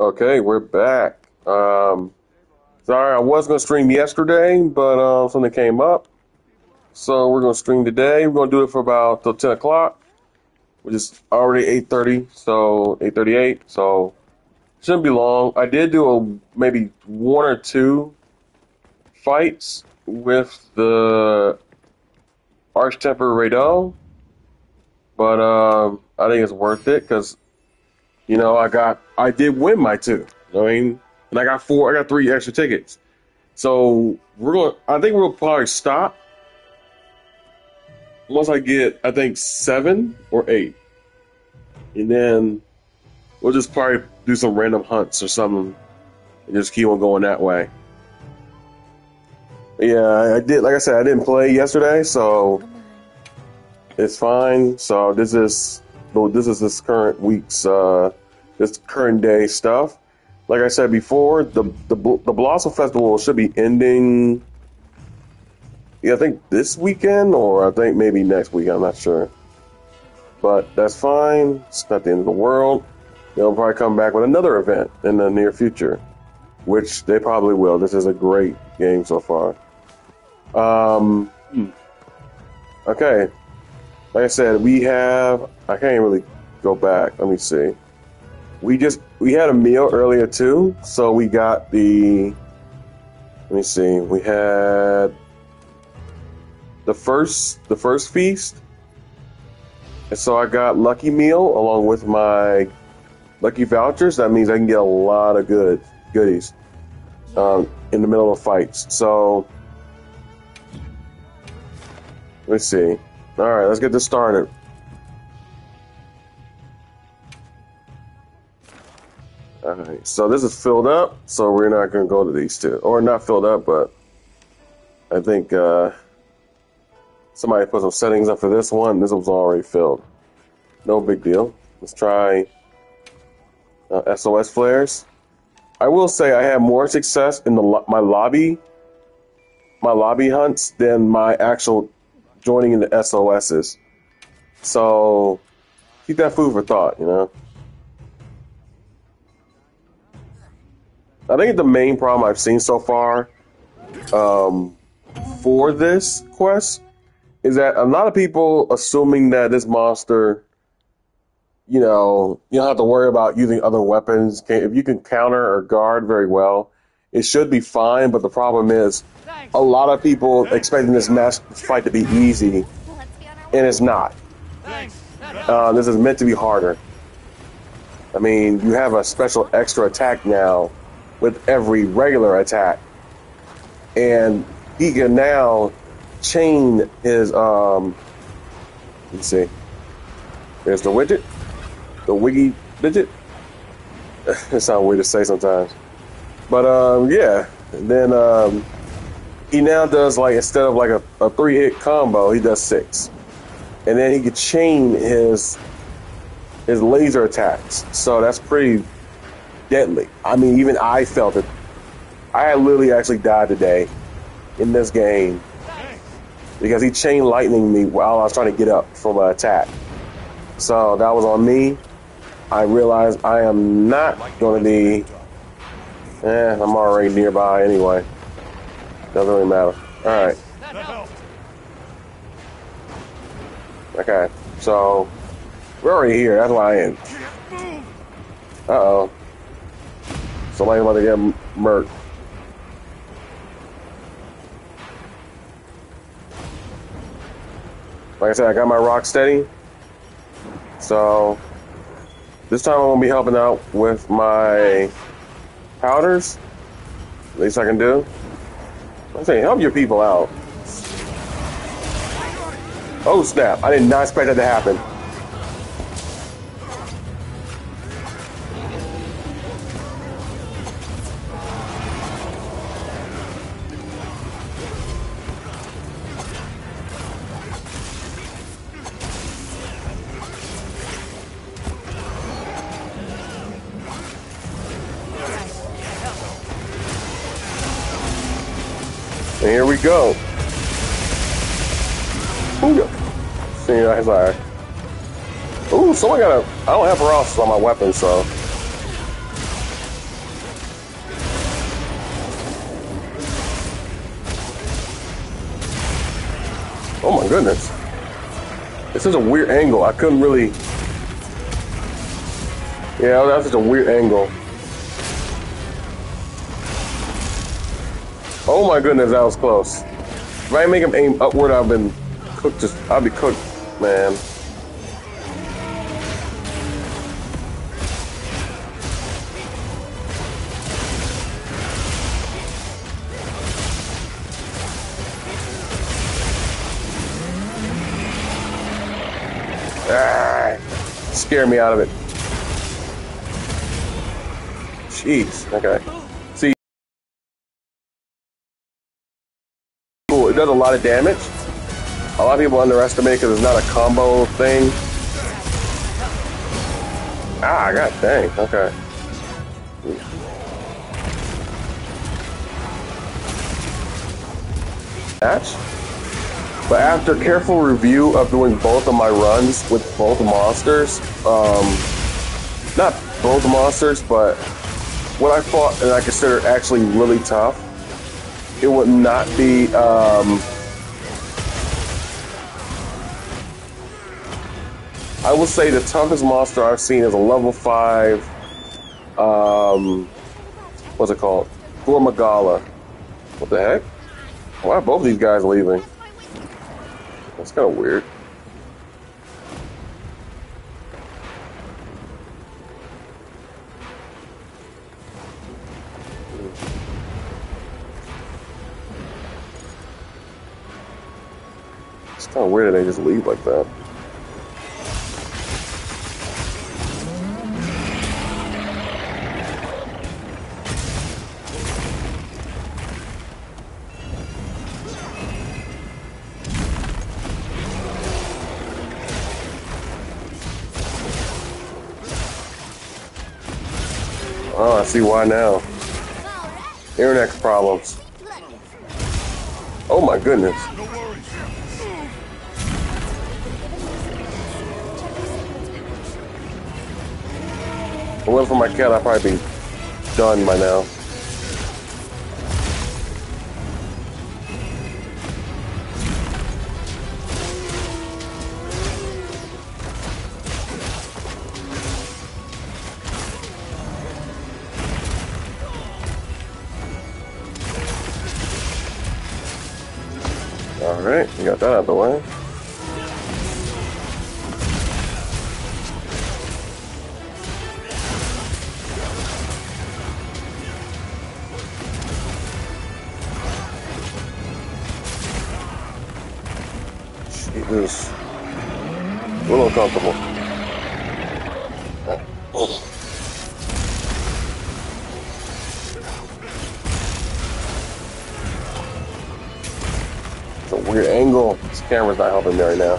Okay, we're back. Sorry, I was gonna stream yesterday, but something came up, so we're gonna stream today. We're gonna do it for about till 10 o'clock, which is already 8:30, so 8:38. So shouldn't be long. I did do maybe one or two fights with the Arch-Temper Rey Dau, but I think it's worth it because I did win my two. You know what I mean? And I got three extra tickets. So I think we'll probably stop once I get, I think, 7 or 8. And then we'll just probably do some random hunts or something and just keep on going that way. Yeah, I did. Like I said, I didn't play yesterday, so it's fine. So this is this current week's, this current day stuff. Like I said before, the Blossom Festival should be ending. Yeah, I think this weekend, or I think maybe next week. I'm not sure, but that's fine. It's not the end of the world. They'll probably come back with another event in the near future, which they probably will. This is a great game so far. Okay, like I said, I can't really go back. Let me see. We had a meal earlier too, so we got let me see, we had the first feast, and so I got Lucky Meal along with my Lucky Vouchers. That means I can get a lot of goodies in the middle of fights. So let's see. All right, let's get this started. Alright, so this is filled up, so we're not going to go to these two. Or not filled up, but I think somebody put some settings up for this one. This one's already filled. No big deal. Let's try SOS flares. I will say I had more success in my lobby hunts than my actual joining in the SOSs. So keep that food for thought, you know. I think the main problem I've seen so far for this quest is that a lot of people assuming that this monster, you don't have to worry about using other weapons. If you can counter or guard very well, it should be fine. But the problem is a lot of people expecting this fight to be easy, and it's not. This is meant to be harder. I mean, you have a special extra attack now with every regular attack, and he can now chain his let's see, there's the wiggy widget. It sounds weird to say sometimes, but yeah. And then he now does, like, instead of like a 3-hit combo, he does 6, and then he can chain his laser attacks, so that's pretty deadly. I mean, even I felt it. I literally actually died today in this game because he chain lightning me while I was trying to get up from an attack. So that was on me. I realized I am not going to be. I'm already nearby anyway. Doesn't really matter. All right. Okay. So we're already here. That's why I am. Uh-oh. Somebody's about to get murked. Like I said, I got my rock steady. So this time I'm going to be helping out with my powders. At least I can do. I'm saying, help your people out. Oh snap, I did not expect that to happen. And here we go. Ooh, see, that's all right. Ooh, someone got I don't have paralysis on my weapon, so Oh my goodness. It's such a weird angle. I couldn't really... Yeah, that's such a weird angle. Oh my goodness, that was close. If I make him aim upward, I've been cooked. I'll be cooked, man. Ah, scare me out of it. Jeez. Okay. See, cool. It does a lot of damage. A lot of people underestimate it because it's not a combo thing. Ah, god dang. Okay. Match. But after careful review of doing both of my runs with both monsters, not both monsters, but what I fought and I consider actually really tough, it would not be, I will say the toughest monster I've seen is a level 5, what's it called? Gormagala. What the heck? Why are both these guys leaving? That's kind of weird. It's kind of weird that they just leave like that. Oh, I see why now. Internet problems. Oh my goodness. If it wasn't for my cat, I'd probably be done by now. Alright, you got that out of the way. Jesus. A little uncomfortable. It's a weird angle. This camera's not helping me right now.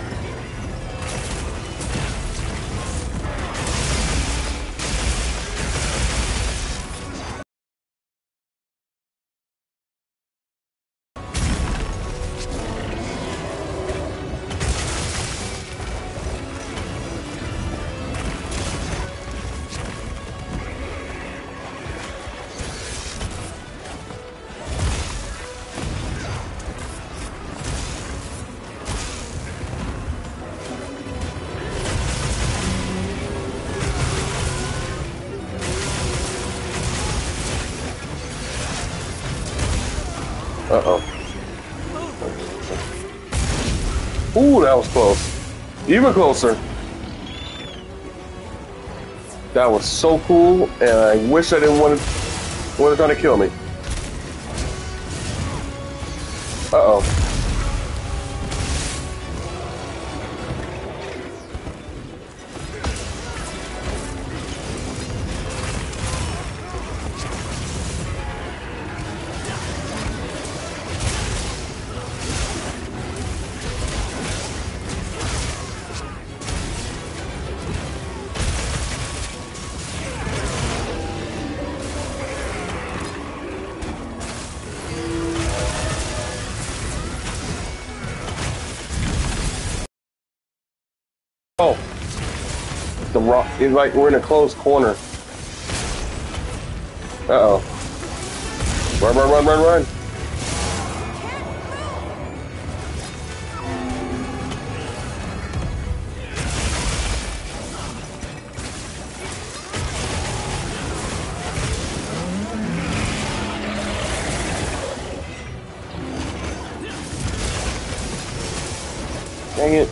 Uh-oh. Ooh, that was close. Even closer. That was so cool, and I wish I didn't want to try to kill me. Uh-oh. Oh, the rock is like we're in a closed corner. Uh-oh. Run, run, run, run, run. Dang it.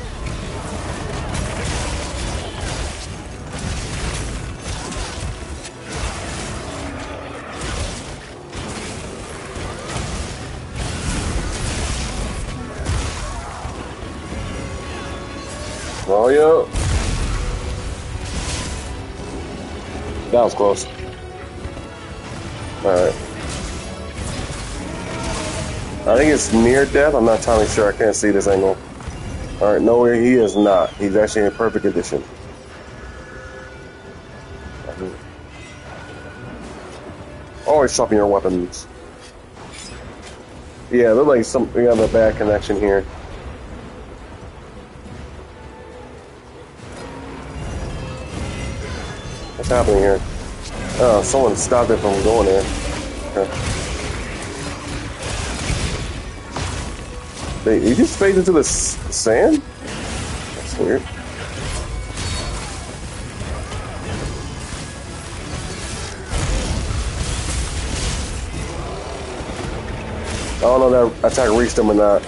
Oh, yeah. That was close. Alright. I think it's near death. I'm not entirely sure. I can't see this angle. Alright, no, he is not. He's actually in perfect condition. Always sharpen your weapons. Yeah, look like we have a bad connection here. What's happening here? Oh, someone stopped it from going there. Okay. He just fades into the sand? That's weird. I don't know if that attack reached him or not.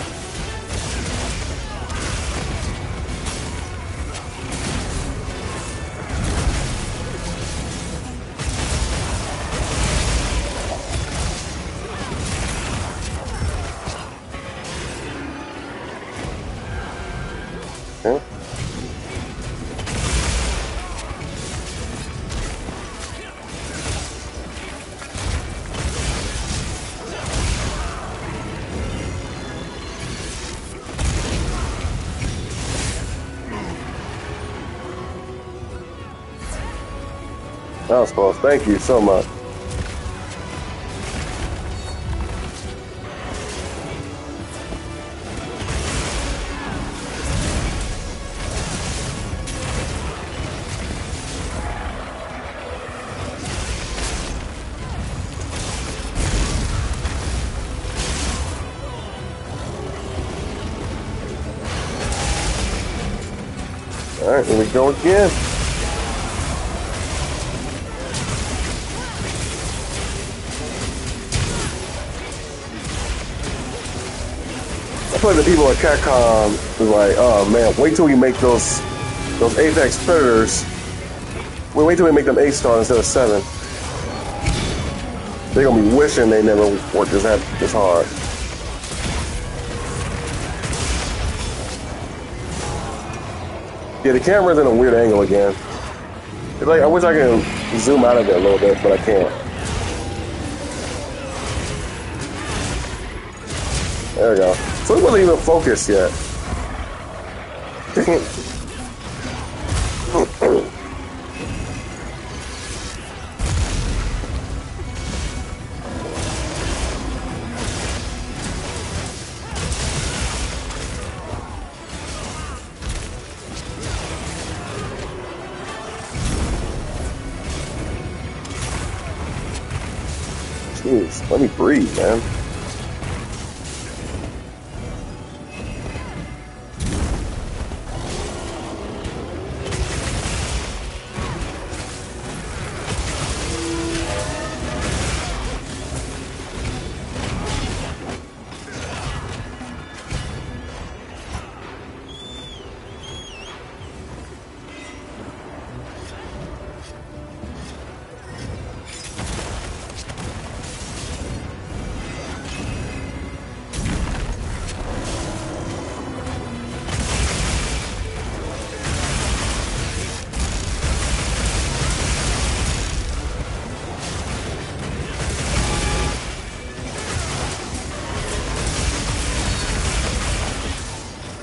Okay. That was close. Thank you so much. All right, here we go again. I feel like the people at Capcom is like, oh man, wait till we make those Apex Predators. Wait till we make them 8-star instead of 7. They're gonna be wishing they never worked this hard. Yeah, the camera's in a weird angle again. It's like I wish I could zoom out of it a little bit, but I can't. There we go. So it wasn't even focused yet. Dang it. Jeez, let me breathe, man.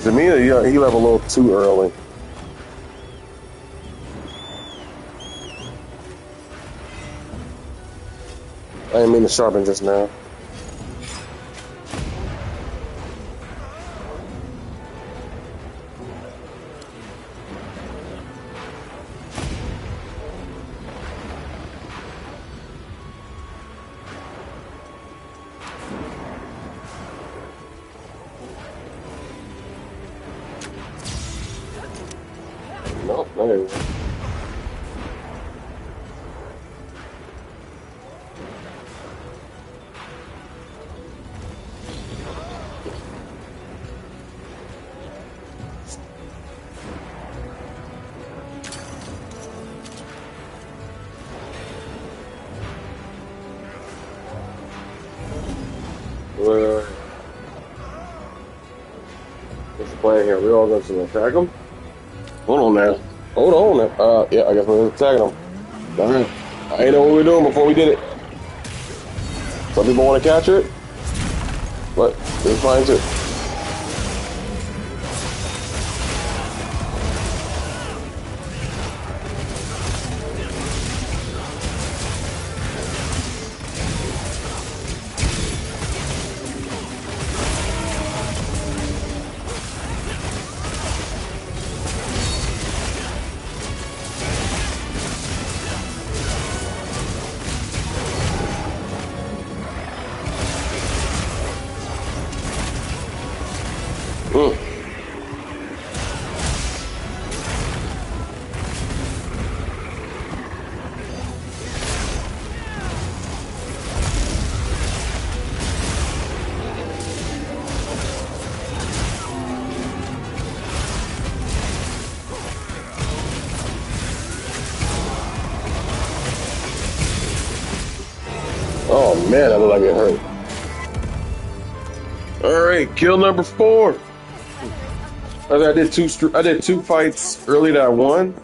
To me, he left a little too early. I didn't mean to sharpen just now. Nope, not anymore. What's the plan here? We're all going to attack them? Hold on now. Hold on now. Yeah, I guess we're attacking them. All right. I didn't know what we were doing before we did it. Some people want to capture it, but it's fine too. Oh man, I look like it hurt. All right, kill number 4. I did two fights early that I won,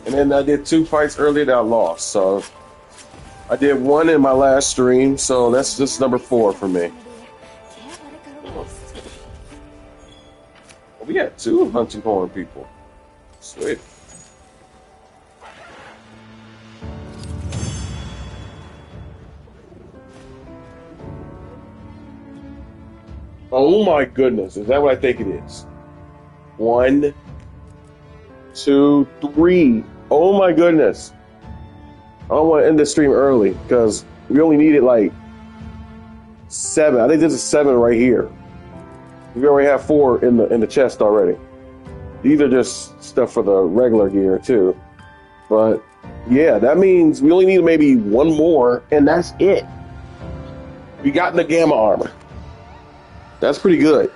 and then I did 2 fights early that I lost. So I did 1 in my last stream, so that's just number 4 for me. We got 2 hunting horn people. Sweet. Oh my goodness, is that what I think it is? 1, 2, 3. Oh my goodness. I don't want to end this stream early because we only needed like 7. I think this is 7 right here. We already have 4 in the chest already. These are just stuff for the regular gear too. But yeah, that means we only need maybe 1 more, and that's it. We got the gamma armor. That's pretty good.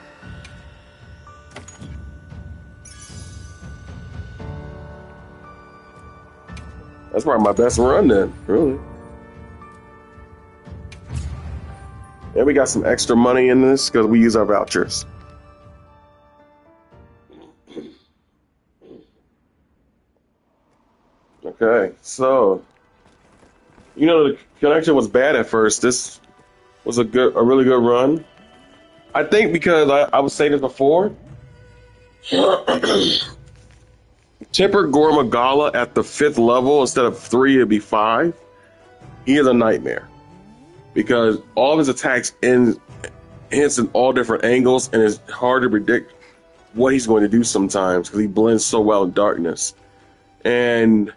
That's probably my best run then, really. And we got some extra money in this because we use our vouchers. Okay, so you know the connection was bad at first. This was a really good run. I think because I was saying this before, Tipper Gormagala at the 5th level instead of 3, it'd be 5. He is a nightmare because all of his attacks hits in all different angles, and it's hard to predict what he's going to do sometimes because he blends so well in darkness. And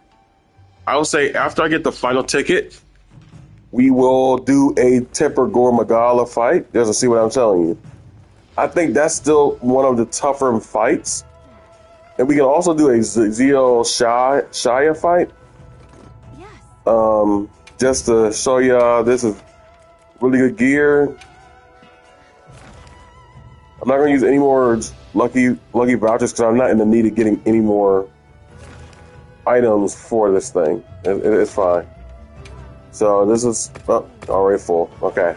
I will say after I get the final ticket, we will do a Tipper Gormagala fight. Just to see what I'm telling you. I think that's still one of the tougher fights. And we can also do a Zeo Shia fight. Yes. Just to show y'all this is really good gear. I'm not going to use any more lucky vouchers because I'm not in the need of getting any more items for this thing. It's fine. So this is already full. Okay.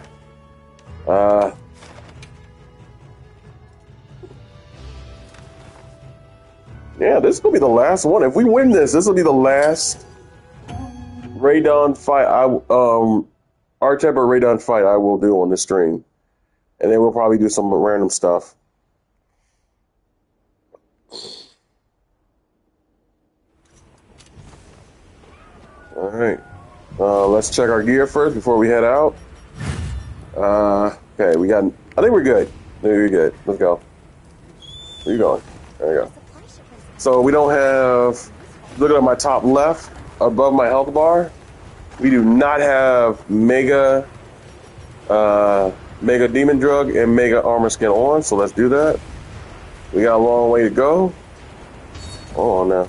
Yeah, this will be the last one. If we win this will be the last Rey Dau fight. R-Temper Rey Dau fight I will do on this stream, and then we'll probably do some random stuff. All right. Let's check our gear first before we head out. Okay, we got. I think we're good. We're good. Let's go. Where you going? There you go. So we don't have. Look at my top left, above my health bar. We do not have Mega Demon Drug and Mega Armor Skin on. So let's do that. We got a long way to go. Hold on now.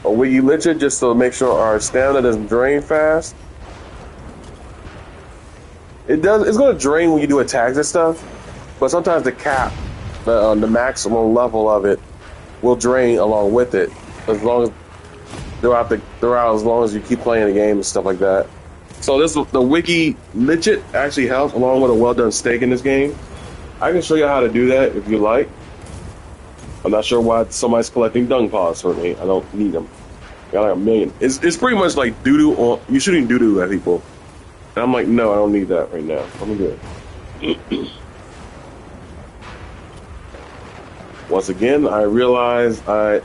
A Wiggy Lich just to make sure our stamina doesn't drain fast. It does. It's going to drain when you do attacks and stuff, but sometimes the cap, the maximum level of it, will drain along with it. As long as throughout as long as you keep playing the game and stuff like that. So the Wiggy Lich actually helps along with a well done steak in this game. I can show you how to do that if you like. I'm not sure why somebody's collecting dung paws for me. I don't need them. I got like a million. It's pretty much like doo-doo on... You're shooting doo-doo at people. And I'm like, no, I don't need that right now. I'm good. Once again, I realize I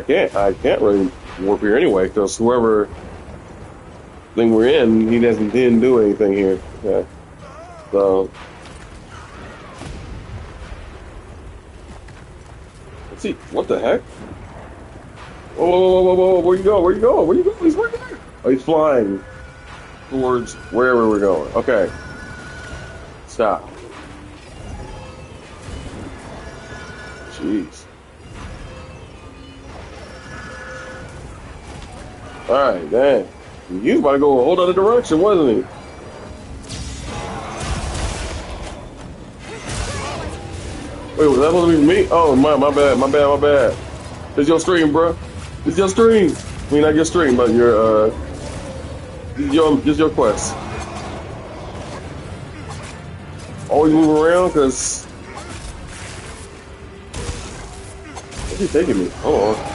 can't really warp here anyway, because whoever thing we're in, he didn't do anything here. Okay. So let's see, what the heck? Whoa, where you go? Where you go? Where you go? He's right there. Oh, he's flying towards wherever we're going. Okay. Stop. Jeez. Alright, dang. He was about to go a whole other direction, wasn't he? Wait, was that supposed to be me? Oh, my bad. It's your stream, bro. It's your stream. I mean, not your stream, but just your quest. Always move around, cause where's he taking me? Hold on.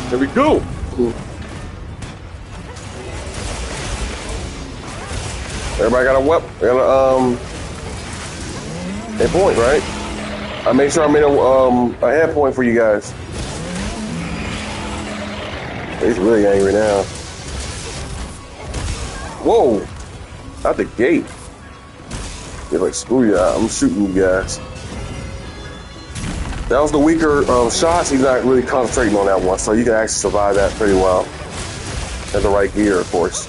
There we go. Everybody got a weapon, a point, right? I made sure I made a head point for you guys. He's really angry now. Whoa! Out the gate. He's like, screw you, I'm shooting you guys. That was the weaker shots. He's not really concentrating on that one, so you can actually survive that pretty well. Have the right gear, of course.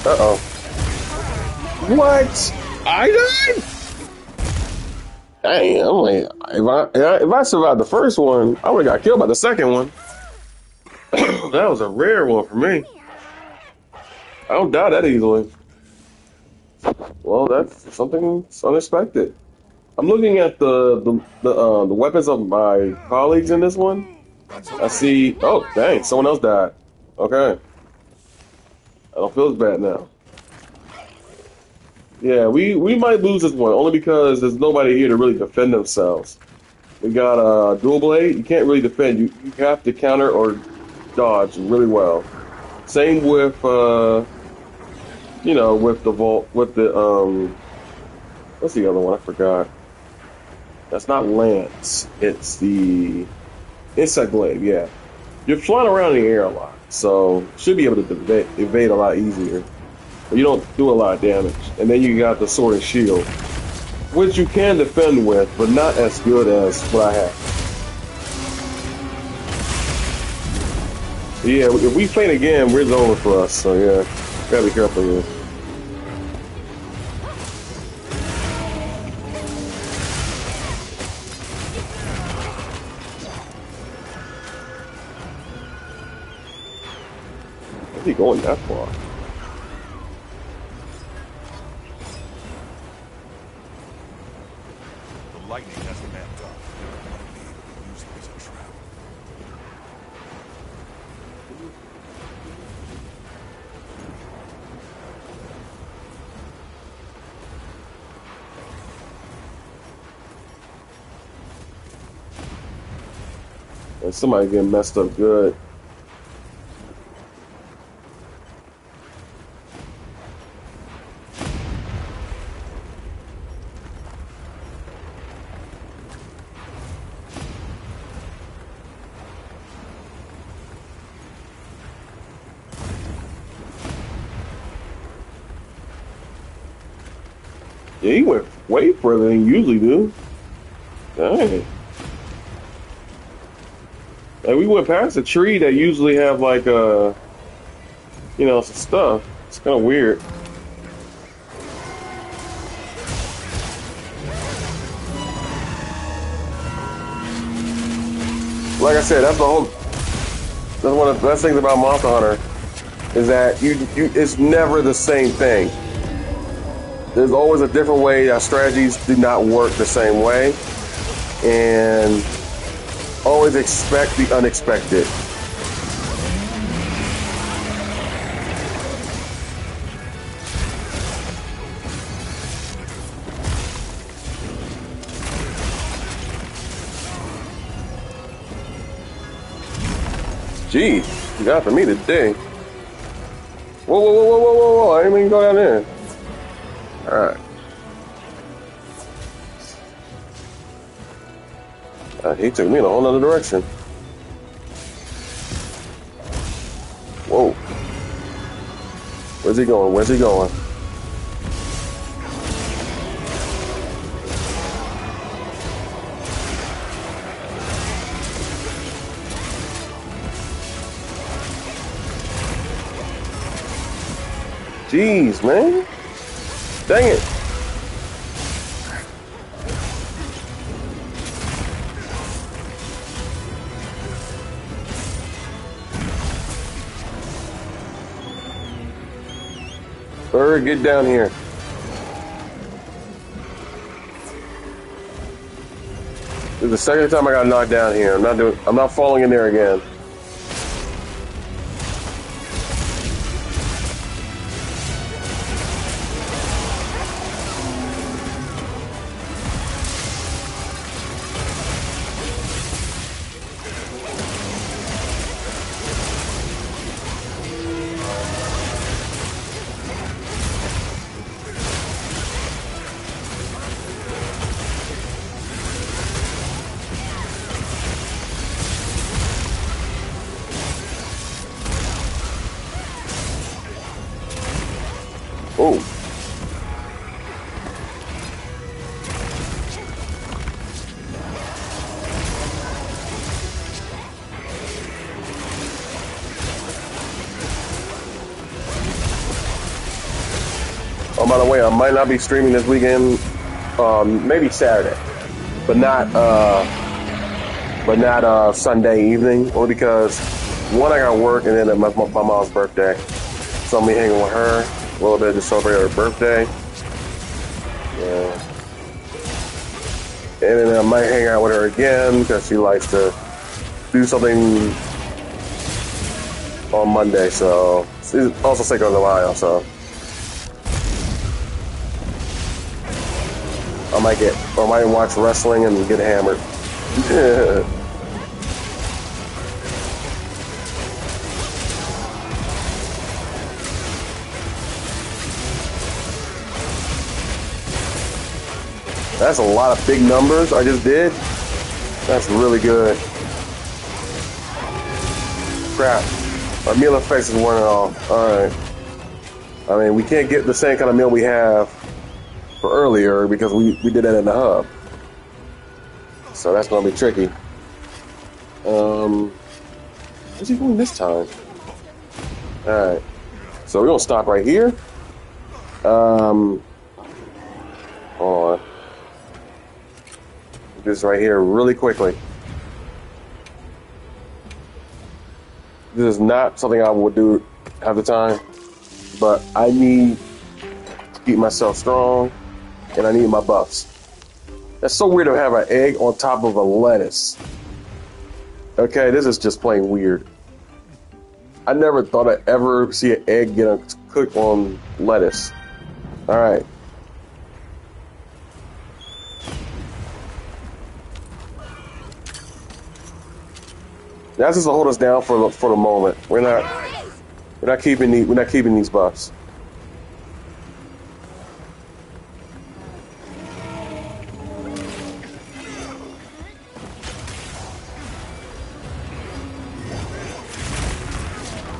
Uh-oh. What? I died? Dang, I'm like, if I survived the first one, I would have got killed by the second one. That was a rare one for me. I don't die that easily. Well, that's something unexpected. I'm looking at the weapons of my colleagues in this one. I see. Oh, dang! Someone else died. Okay. I don't feel as bad now. Yeah, we might lose this one only because there's nobody here to really defend themselves. We got a dual blade. You can't really defend. You have to counter or dodge really well. Same with with the vault, with the what's the other one? I forgot. That's not lance. It's the insect blade. Yeah, you're flying around in the air a lot, so should be able to evade a lot easier. But you don't do a lot of damage. And then you got the sword and shield, which you can defend with, but not as good as what I have. Yeah, if we faint again, we're over for us. So yeah, gotta be careful here. Where's he going that far? The lightning has the map done. Using it as a trap. And somebody getting messed up good. Yeah, he went way further than you usually do. Dang. Like, we went past a tree that usually have like some stuff. It's kind of weird. like I said, that's the whole. That's one of the best things about Monster Hunter, is that it's never the same thing. There's always a different way. Our strategies do not work the same way, and always expect the unexpected. Gee, you got for me today. Whoa, whoa, whoa, whoa, whoa, whoa, whoa. I didn't even go down there. Alright. He took me in a whole other direction. Whoa. Where's he going? Where's he going? Jeez, man. Dang it. Bird, get down here. This is the second time I got knocked down here. I'm not falling in there again. Oh. Oh, by the way, I might not be streaming this weekend. Maybe Saturday, but not Sunday evening. Only because one, I got work, and then my mom's birthday. So I'm hanging with her a little bit to celebrate her birthday. Yeah. And then I might hang out with her again because she likes to do something on Monday. So she's also sick on the while. So I might watch wrestling and get hammered. That's a lot of big numbers I just did. That's really good. Crap. Our meal effects is wearing off. Alright. I mean, we can't get the same kind of meal we have for earlier because we did that in the hub. So that's going to be tricky. What's he doing this time? Alright. So we're going to stop right here. Hold on. This right here really quickly. This is not something I would do half the time, but I need to keep myself strong, and I need my buffs. That's so weird to have an egg on top of a lettuce. Okay, this is just plain weird. I never thought I'd ever see an egg get cooked on lettuce. All right. That's just to hold us down for the moment. We're not keeping these buffs.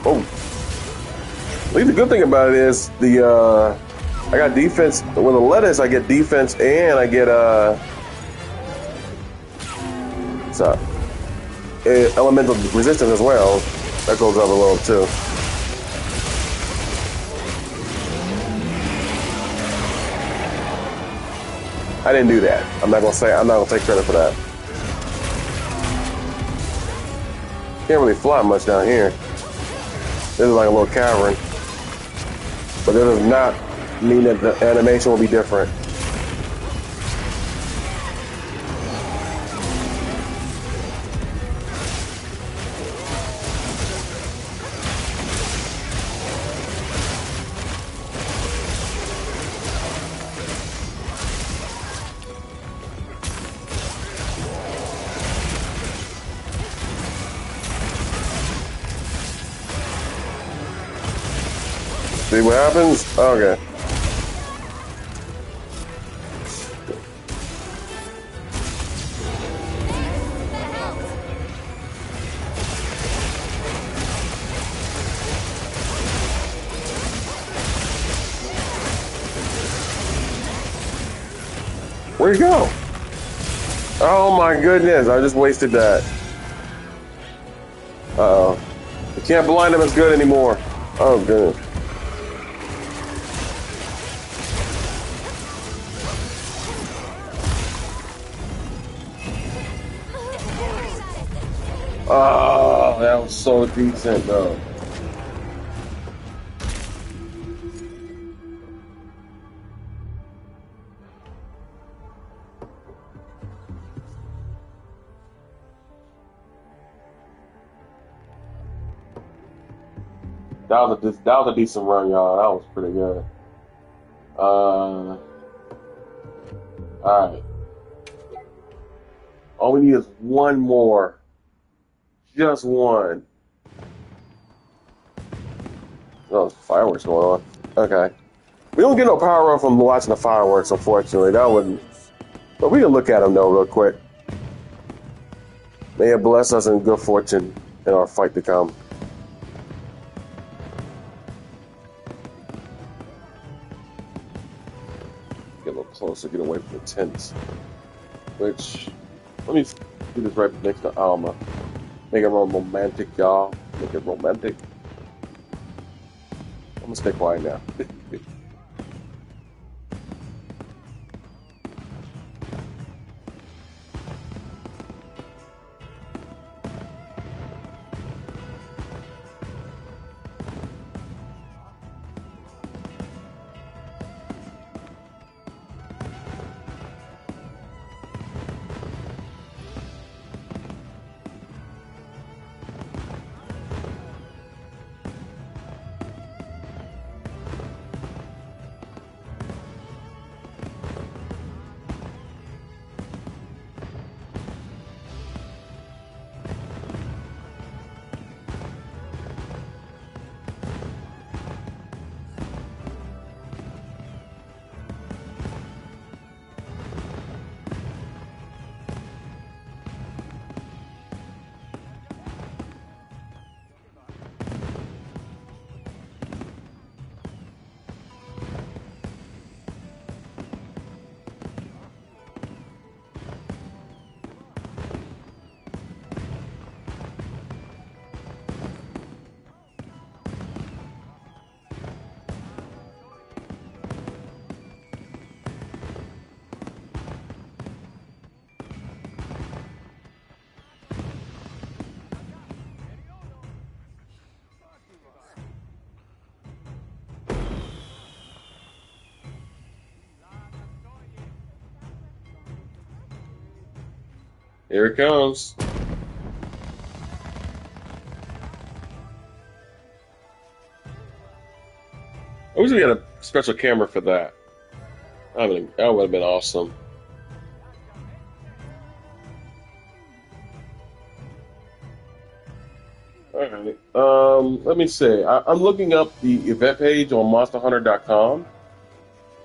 Oh, at least the good thing about it is I got defense with the lettuce. I get defense and I get what's up? Elemental resistance as well. That goes up a little too. I didn't do that. I'm not gonna take credit for that. Can't really fly much down here. This is like a little cavern. But that does not mean that the animation will be different. See what happens? Okay. Where'd he go? Oh my goodness, I just wasted that. Uh-oh. You can't blind him as good anymore. Oh goodness. Oh, that was so decent, though. That was a decent run, y'all. That was pretty good. All right. All we need is one more. Just one. Oh, fireworks going on. Okay. We don't get no power up from watching the fireworks, unfortunately. That wouldn't. But we can look at them, though, real quick. May it bless us in good fortune in our fight to come. Get a little closer, get away from the tents. Which, let me do this right next to Alma. Make it real romantic, y'all. Make it romantic. I'm gonna stay quiet now. Here it comes. I wish we had a special camera for that. That would have been awesome. All right. Let me see. I'm looking up the event page on MonsterHunter.com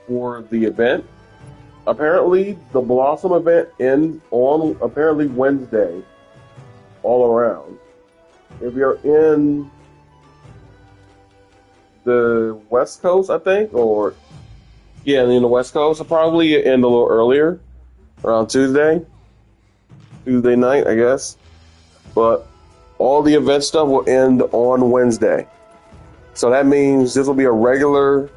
for the event. Apparently, the Blossom event ends on apparently Wednesday, all around. If you're in the West Coast, I think, or yeah, in the West Coast, it'll probably end a little earlier, around Tuesday night, I guess. But all the event stuff will end on Wednesday, so that means this will be a regular.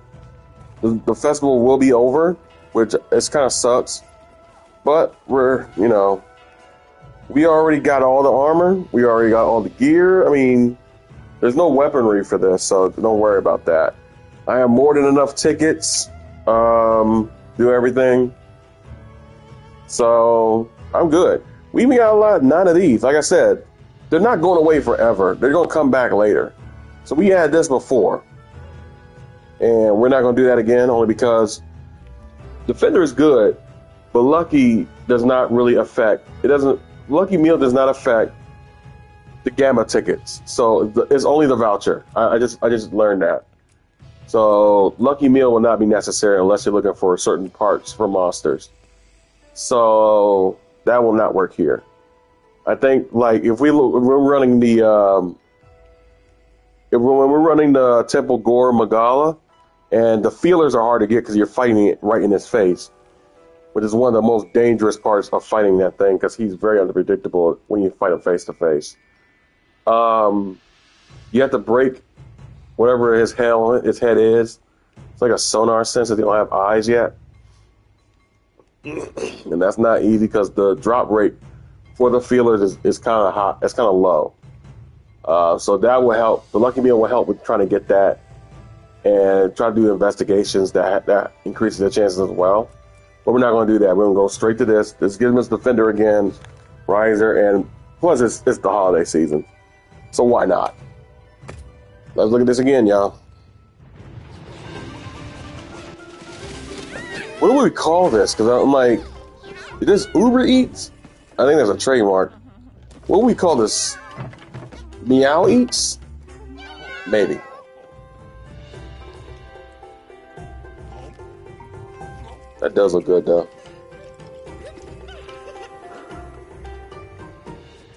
The festival will be over, which it's kind of sucks, but we're We already got all the armor. We already got all the gear. I mean, there's no weaponry for this, so don't worry about that. I have more than enough tickets. Do everything. So I'm good. We even got none of these. Like I said, they're not going away forever. They're going to come back later. So we had this before. And we're not going to do that again, only because Defender is good, but Lucky does not really affect. Lucky Meal does not affect the Gamma tickets. So it's only the voucher. I just learned that. So Lucky Meal will not be necessary unless you're looking for certain parts for monsters. So that will not work here. I think like if we're running the when we're running the Temple Gore Magala, and the feelers are hard to get because you're fighting it right in his face, which is one of the most dangerous parts of fighting that thing because he's very unpredictable when you fight him face to face. You have to break whatever his head is. It's like a sonar sense that they don't have eyes yet. And that's not easy because the drop rate for the feelers is kind of hot. It's kind of low. So that will help. The Lucky Meal will help with trying to get that and try to do investigations that increases their chances as well. But we're not going to do that. We're going to go straight to this. This gives us Defender again, Riser, and plus it's the holiday season. So why not? Let's look at this again, y'all. What do we call this? Because I'm like, is this Uber Eats? I think that's a trademark. What do we call this? Meow Eats? Maybe. That does look good, though.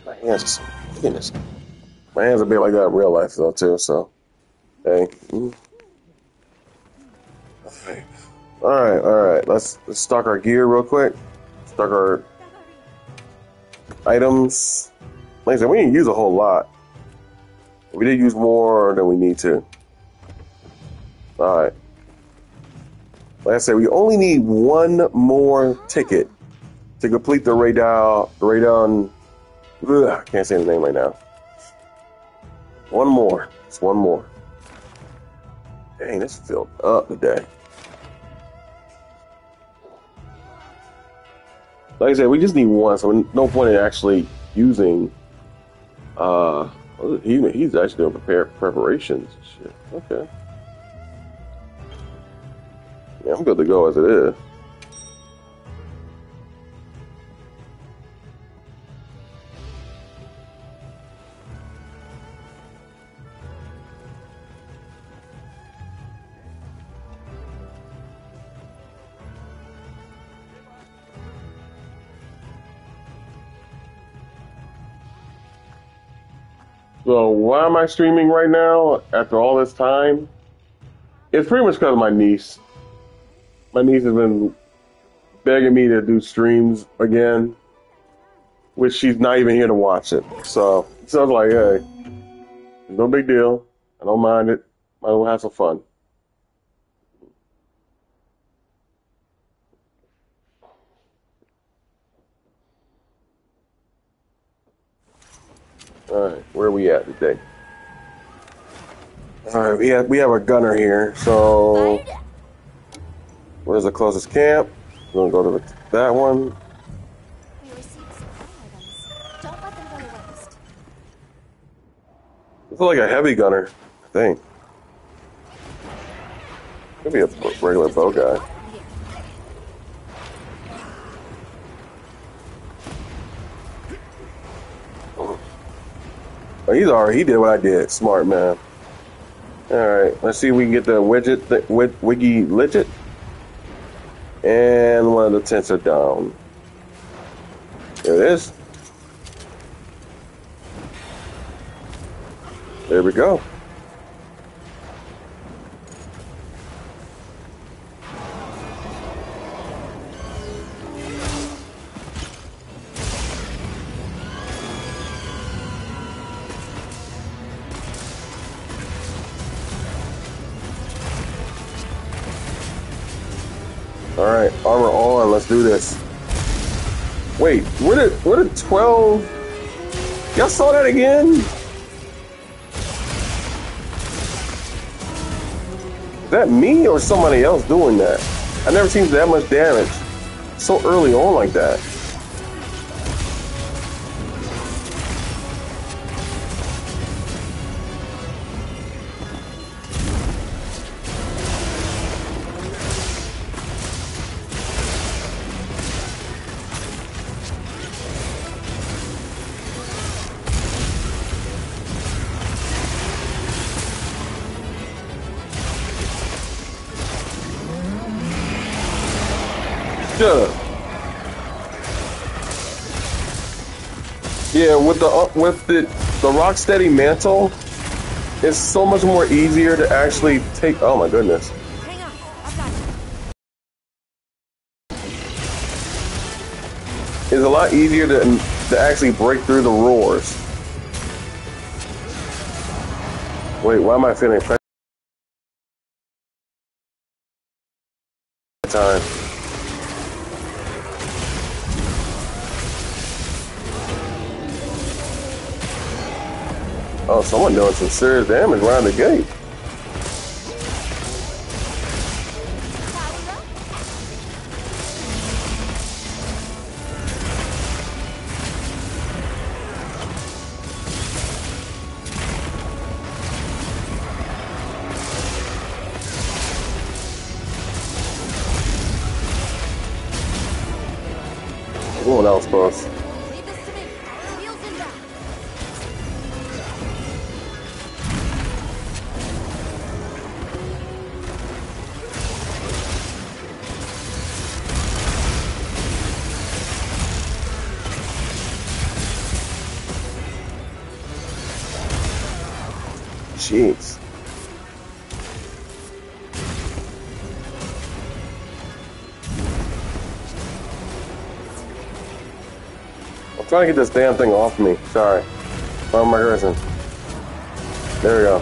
My hands are so goodness. My hands are big like that in real life, though, too, so. Hey. Alright. Let's stock our gear real quick. Stock our items. Like I said, we didn't use a whole lot. We did use more than we need to. Alright. Like I said, we only need one more ticket to complete the Rey Dau. I can't say the name right now. One more. It's one more. Dang, it's filled up today. Like I said, we just need one, so no point in actually using. He's actually doing preparations. Shit. Okay. Yeah, I'm good to go as it is. So why am I streaming right now after all this time? It's pretty much because of my niece. My niece has been begging me to do streams again, which she's not even here to watch it. So I was like, hey, no big deal. I don't mind it. I will have some fun. All right, where are we at today? All right, we have a gunner here. So where's the closest camp? We're gonna go to that one. We received supply items. Don't let them go to waste. It's like a heavy gunner, I think. Could be a regular bow guy. Oh, he did what I did. Smart man. Alright, let's see if we can get the wiggy widget. And one of the tents are down. There it is. There we go. Alright, armor on, let's do this. Wait, where did 12? Y'all saw that again? Is that me or somebody else doing that? I never seen that much damage so early on like that. Yeah, with the Rocksteady mantle, it's so much more easier to actually take. Oh my goodness! Hang on, I've got you. It's a lot easier to actually break through the roars. Wait, why am I feeling pressure time? Oh, someone doing some serious damage around the gate. Oh, that was close. Leave this to me. Wheels inbound. Jeez. I'm trying to get this damn thing off me. Sorry. Where am I cursing? There we go.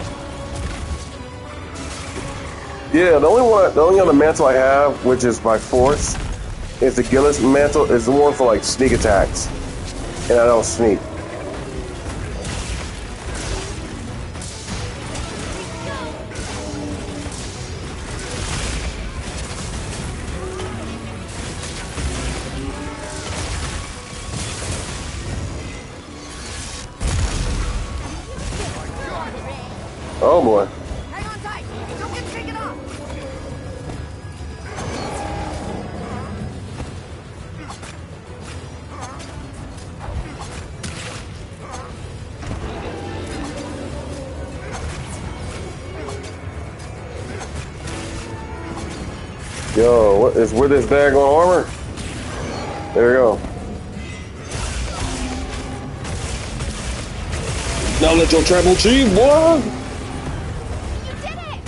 Yeah, the only other mantle I have, which is by force, is the Gillis mantle. Is more for like sneak attacks, and I don't sneak. Oh boy. Hang on tight. Don't get taken off. Yo, what is with this bag on armor? There we go. Now let your travel achieve, boy. You did it!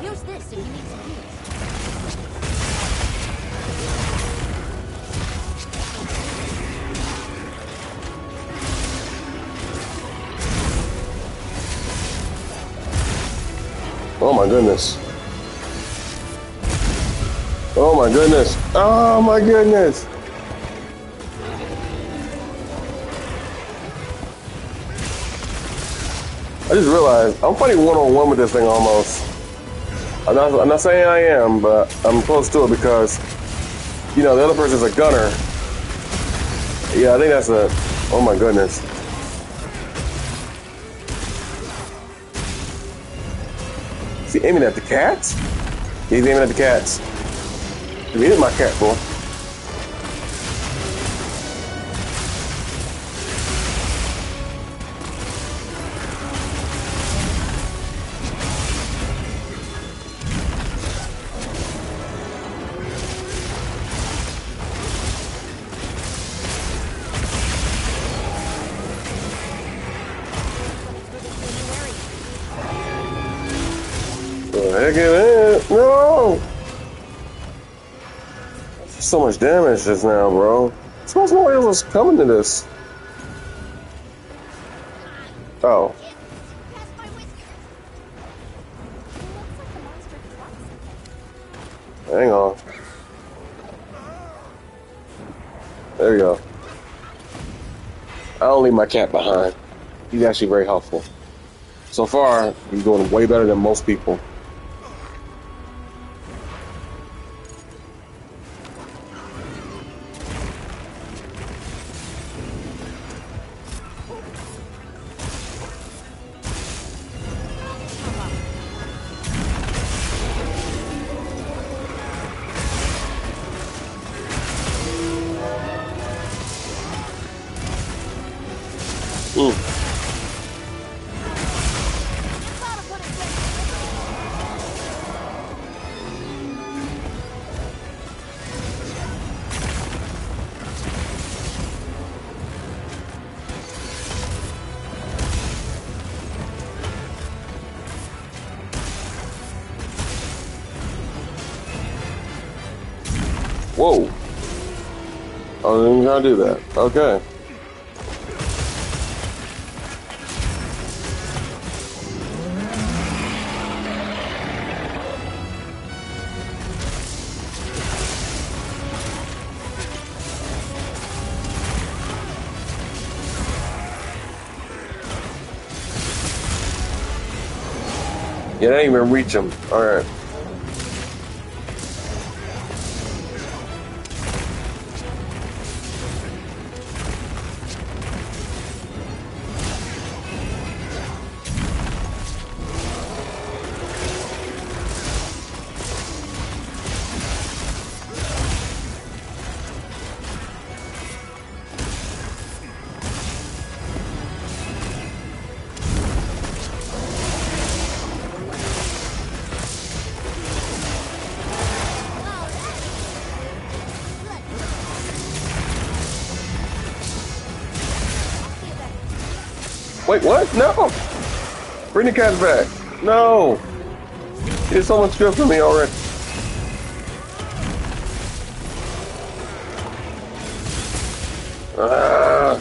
Use this if you need some heals. Oh my goodness. Oh my goodness. Oh my goodness. I just realized I'm fighting one-on-one with this thing almost. I'm not saying I am, but I'm close to it because, you know, the other person's a gunner. Yeah, I think that's a... Oh my goodness. Is he aiming at the cats? He's aiming at the cats. He hit my cat, boy. Heck is it? No! So much damage just now, bro. I suppose nobody else was coming to this. Oh. Pass my whiskers. Hang on. There you go. I don't leave my cat behind. He's actually very helpful. So far, he's doing way better than most people. Whoa. I wasn't even gonna do that. Okay. Yeah, they didn't even reach him. Alright. Wait, what? No! Bring the cats back. No! He did so much good for me already. Uh-oh.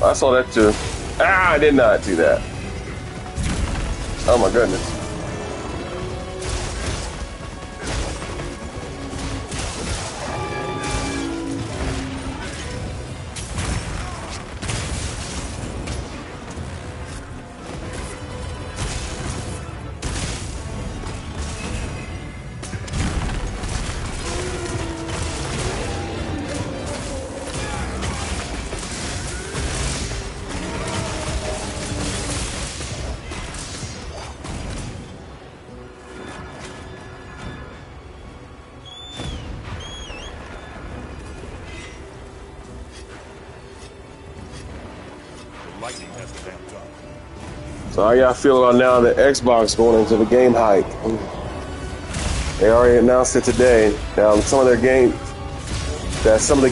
I saw that too. Ah, I did not do that. Oh my goodness. Lightning has ramped up. So how y'all feel about now the Xbox going into the game hype? They already announced it today. Now some of the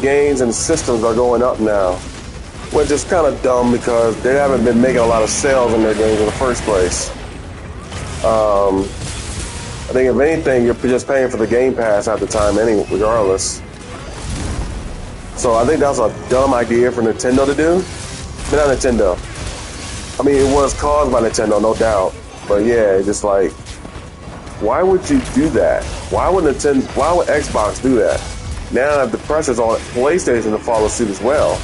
games and systems are going up now. Which is kind of dumb because they haven't been making a lot of sales in their games in the first place. I think if anything, you're just paying for the Game Pass at the time anyway, regardless. So I think that's a dumb idea for Nintendo to do. But not Nintendo. I mean, it was caused by Nintendo, no doubt. But yeah, it's just like, why would you do that? Why would Xbox do that? Now the pressure's on PlayStation to follow suit as well.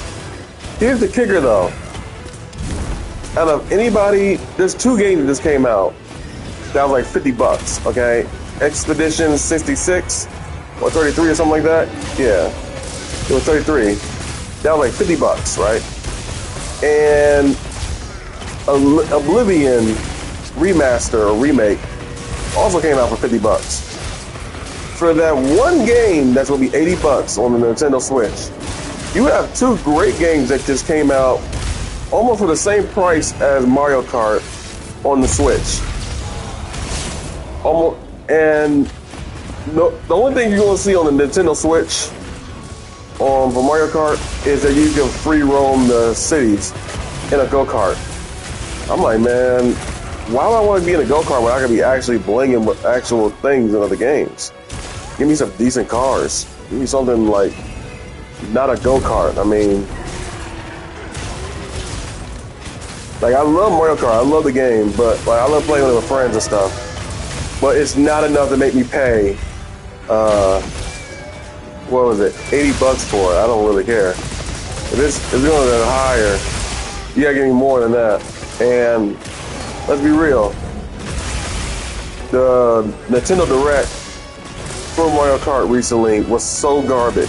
Here's the kicker though. Out of anybody, there's two games that just came out. That was like $50, okay? Expedition 66 or 33 or something like that. Yeah, it was 33. That was like $50, right? And Oblivion remaster or remake also came out for $50. For that one game, that's gonna be $80 on the Nintendo Switch. You have two great games that just came out almost for the same price as Mario Kart on the Switch. Almost, and the only thing you're gonna see on the Nintendo Switch for Mario Kart is that you can free roam the cities in a go-kart. I'm like, man, Why do I want to be in a go-kart when I can be actually blinging with actual things in other games? Give me some decent cars. Give me something like not a go-kart. I mean, like I love Mario Kart. I love the game, but like I love playing with friends and stuff. But it's not enough to make me pay. What was it? $80 for it. I don't really care. If it's going to be higher, you gotta give me more than that. And let's be real. The Nintendo Direct for Mario Kart recently was so garbage.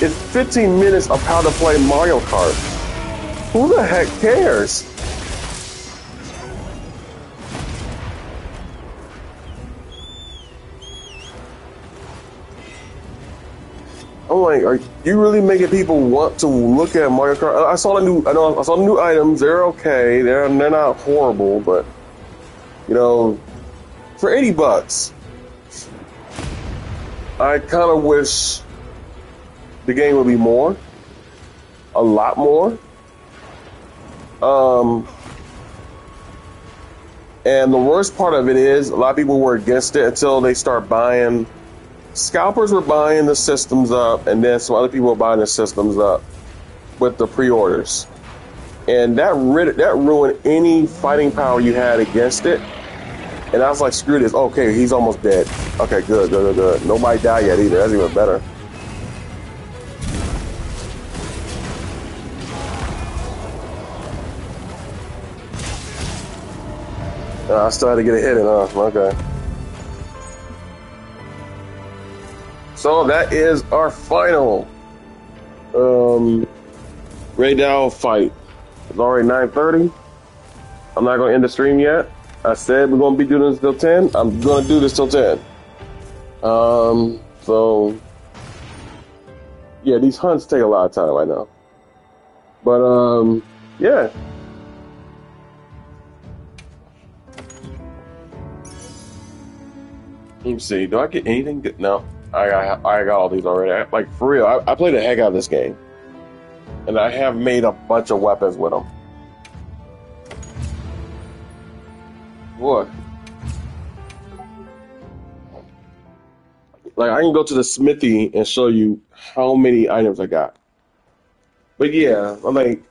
It's 15 minutes of how to play Mario Kart. Who the heck cares? I'm like, are you really making people want to look at Mario Kart? I saw the new items. They're okay. They're not horrible, but you know, for $80, I kind of wish the game would be more, a lot more. And the worst part of it is a lot of people were against it until they start buying. Scalpers were buying the systems up, and then some other people were buying the systems up with the pre-orders, and that ruined any fighting power you had against it. And I was like, screw this. Okay, he's almost dead. Okay, good. Nobody died yet either. That's even better. I still had to get a hit in, okay. So that is our final Rey Dau fight. It's already 9:30. I'm not going to end the stream yet. I said we're going to be doing this till 10. I'm going to do this till 10. So yeah, these hunts take a lot of time, I know. But yeah. Let me see. Do I get anything good? No. I got all these already. Like, for real, I played the heck out of this game. And I have made a bunch of weapons with them. What? Like, I can go to the smithy and show you how many items I got. But yeah, I'm like,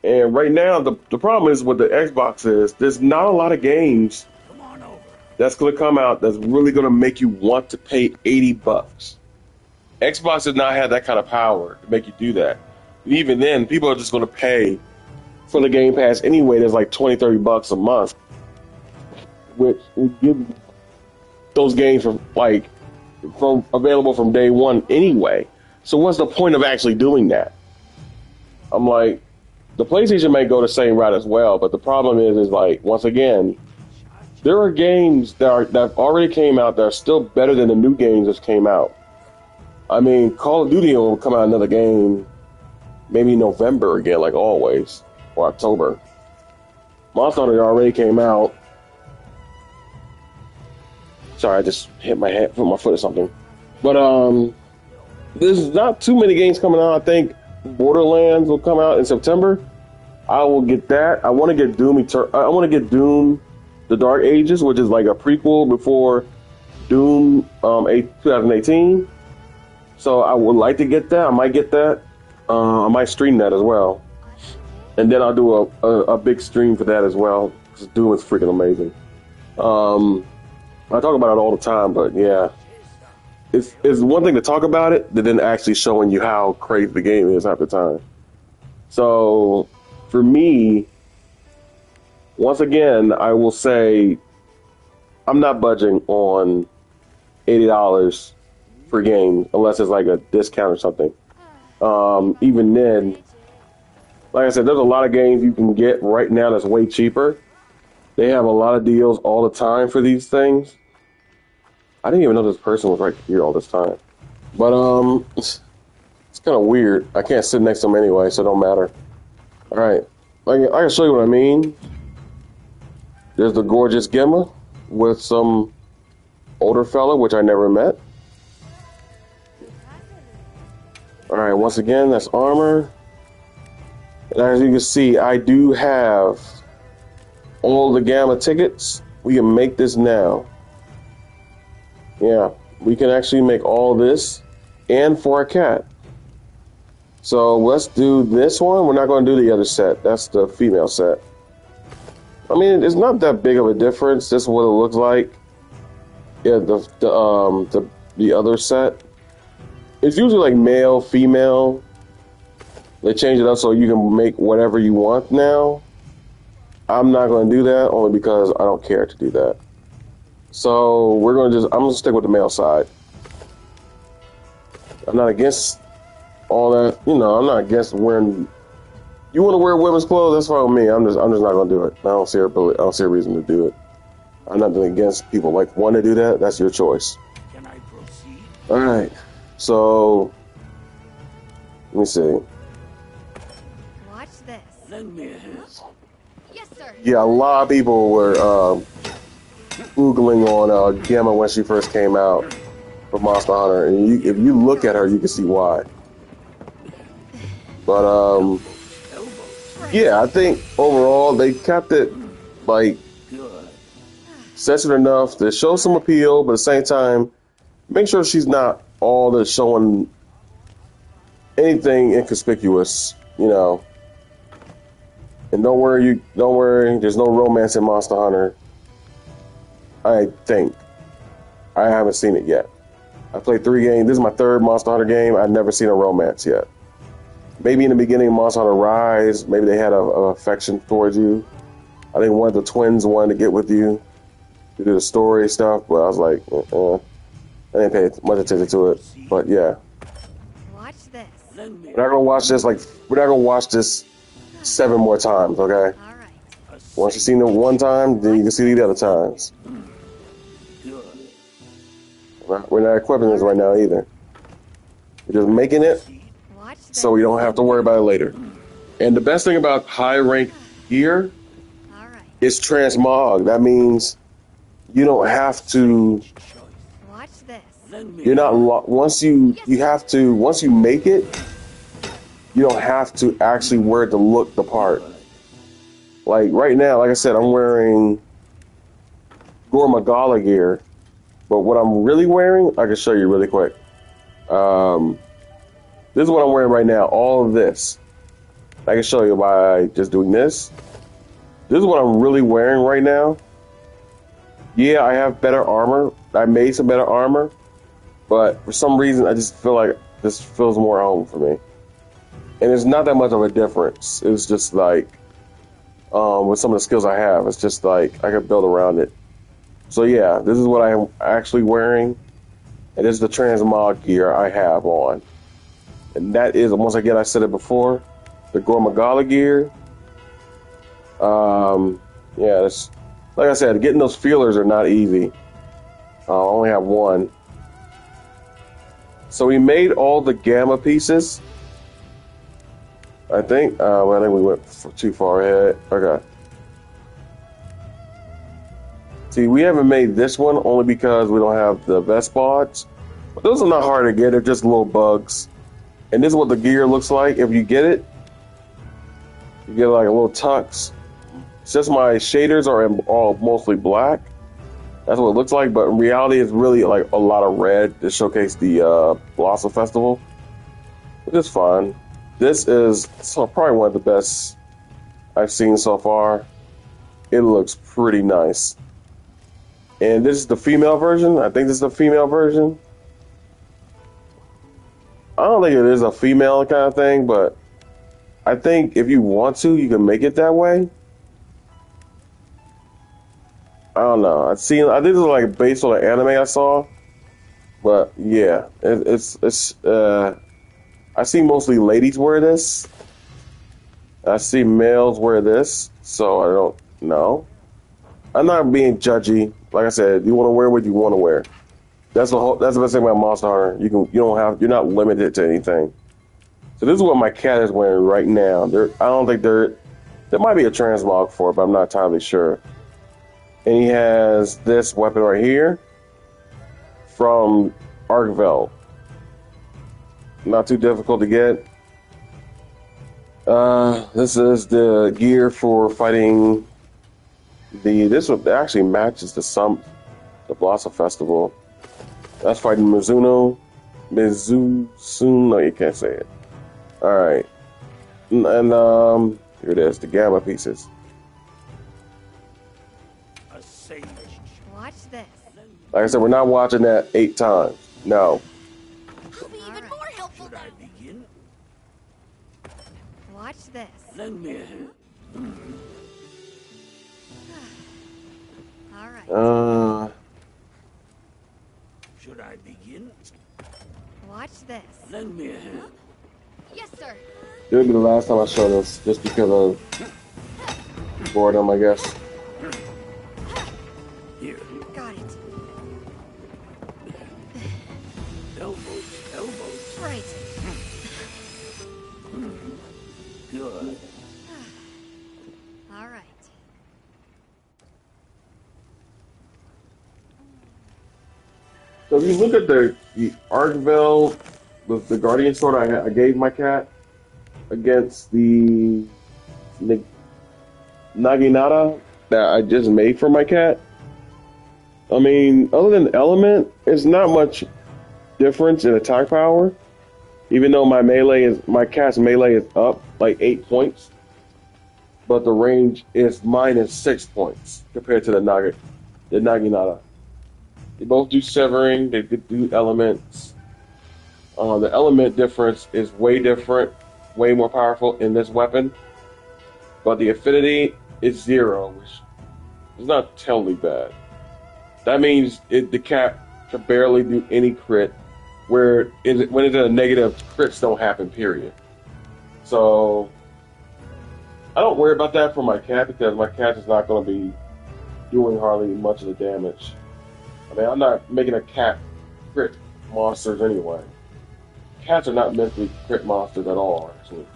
and right now, the problem is with the Xbox is there's not a lot of games that's going to come out that's really going to make you want to pay $80. Xbox does not have that kind of power to make you do that. And even then, people are just going to pay for the Game Pass anyway. There's like $20-30 a month, which will give those games from available from day one anyway. So what's the point of actually doing that? I'm like, the PlayStation may go the same route as well, but the problem is like, once again, there are games that already came out that are still better than the new games that came out. I mean, Call of Duty will come out another game maybe November again, like always, or October. Monster Hunter already came out. Sorry, I just hit my head, put my foot or something. But there's not too many games coming out. I think Borderlands will come out in September. I will get that. I want to get Doom. I want to get Doom: The Dark Ages, which is like a prequel before Doom 2018. So I would like to get that. I might get that. I might stream that as well, and then I'll do a big stream for that as well, because Doom is freaking amazing. I talk about it all the time, but yeah, it's one thing to talk about it, but then actually showing you how crazy the game is half the time. So for me, once again, I will say I'm not budging on $80 for games unless it's like a discount or something. Even then, like I said, there's a lot of games you can get right now that's way cheaper. They have a lot of deals all the time for these things. I didn't even know this person was right here all this time. But it's kind of weird. I can't sit next to him anyway, so it don't matter. All right, I can show you what I mean. There's the gorgeous Gemma with some older fella, which I never met. All right, once again, that's armor. And as you can see, I do have all the gamma tickets, we can make this now. Yeah, we can actually make all this and for a cat. So let's do this one. We're not going to do the other set. That's the female set. I mean, it's not that big of a difference. This is what it looks like. Yeah, the other set. It's usually like male, female. They change it up so you can make whatever you want now. I'm not going to do that only because I don't care to do that. So we're going to I'm going to stick with the male side. I'm not against all that, I'm not against wearing. You want to wear women's clothes? That's fine with me. I'm just not going to do it. I don't see a reason to do it. I'm not against people like want to do that. That's your choice. Can I proceed? All right. So let me see. Watch this. Lend me a hand. Yes, sir. Yeah, a lot of people were googling on Gamma when she first came out for Monster Hunter, and if you look at her, you can see why. But yeah, I think overall they kept it like sensitive enough to show some appeal, but at the same time, make sure she's not all the showing anything inconspicuous, And don't worry, there's no romance in Monster Hunter. I think. I haven't seen it yet. I played 3 games. This is my 3rd Monster Hunter game. I've never seen a romance yet. Maybe in the beginning of Monster Hunter Rise, maybe they had a affection towards you. I think one of the twins wanted to get with you to do the story stuff, but I was like, I didn't pay much attention to it. But yeah. Watch this. We're not gonna watch this we're not gonna watch this 7 more times, okay? All right. Once you've seen it one time, then you can see the other times. We're not equipping this right now either. We're just making it Watch this. so we don't have to worry about it later. And the best thing about high rank gear All right. is transmog. That means you don't have to. Watch this. You're not once you make it, you don't have to actually wear it to look the part. Like right now, like I said, I'm wearing Gore Magala gear, but what I'm really wearing, I can show you really quick. This is what I'm wearing right now. All of this, I can show you by just doing this. This is what I'm really wearing right now. Yeah, I have better armor. I made some better armor, but for some reason, I just feel like this feels more home for me. And it's not that much of a difference. It's just like, with some of the skills I have, it's just like I can build around it. So yeah, this is what I'm actually wearing, and this is the transmog gear I have on. And that is, once again, I said it before, the Gore Magala gear. Yeah, it's, like I said, getting those feelers are not easy. I only have one. So we made all the gamma pieces. I think we went too far ahead. Okay. See, we haven't made this one only because we don't have the vest pods. But those are not hard to get. They're just little bugs. And this is what the gear looks like. If you get it, you get like a little tux. Since my shaders are all mostly black, that's what it looks like. But in reality, it's really like a lot of red to showcase the Blossom Festival, which is fine. This is probably one of the best I've seen so far. It looks pretty nice. And this is the female version. I think this is the female version. I don't think it is a female kind of thing, but I think if you want to, you can make it that way. I don't know. I think this is like based on an anime I saw, but yeah, I see mostly ladies wear this. I see males wear this, so I don't know. I'm not being judgy. Like I said, you want to wear what you want to wear. That's the best thing about Monster Hunter. You're not limited to anything. So this is what my cat is wearing right now. I don't think there might be a transmog for it, but I'm not entirely sure. And he has this weapon right here from Arkveld. Not too difficult to get. This is the gear for fighting this one actually matches the Blossom Festival. That's fighting Mizuno. No, you can't say it. Alright. And here it is, the Gamma pieces. A sage. Watch this. Like I said, we're not watching that 8 times. No. I'll be even more helpful Should then. I begin? Watch this. Lend me a hand. All right. Should I begin? Watch this. Lend me a hand. Yes, sir. It'll be the last time I show this, just because of boredom, I guess. Here. Got it. Elbows. Right. Good. All right. So if you look at the Arkville, the Guardian sword I gave my cat against the Naginata that I just made for my cat, I mean, other than element, it's not much difference in attack power. Even though my cat's melee is up like 8 points, but the range is minus 6 points compared to the Naginata. They both do severing. They do elements. The element difference is way different, way more powerful in this weapon. But the affinity is 0, which is not terribly bad. That means the cat can barely do any crit, when it's in a negative, crits don't happen, period. So I don't worry about that for my cat, because my cat is not going to be doing hardly much of the damage. I mean, I'm not making a cat crit monsters anyway. Cats are not meant to be crit monsters at all, actually.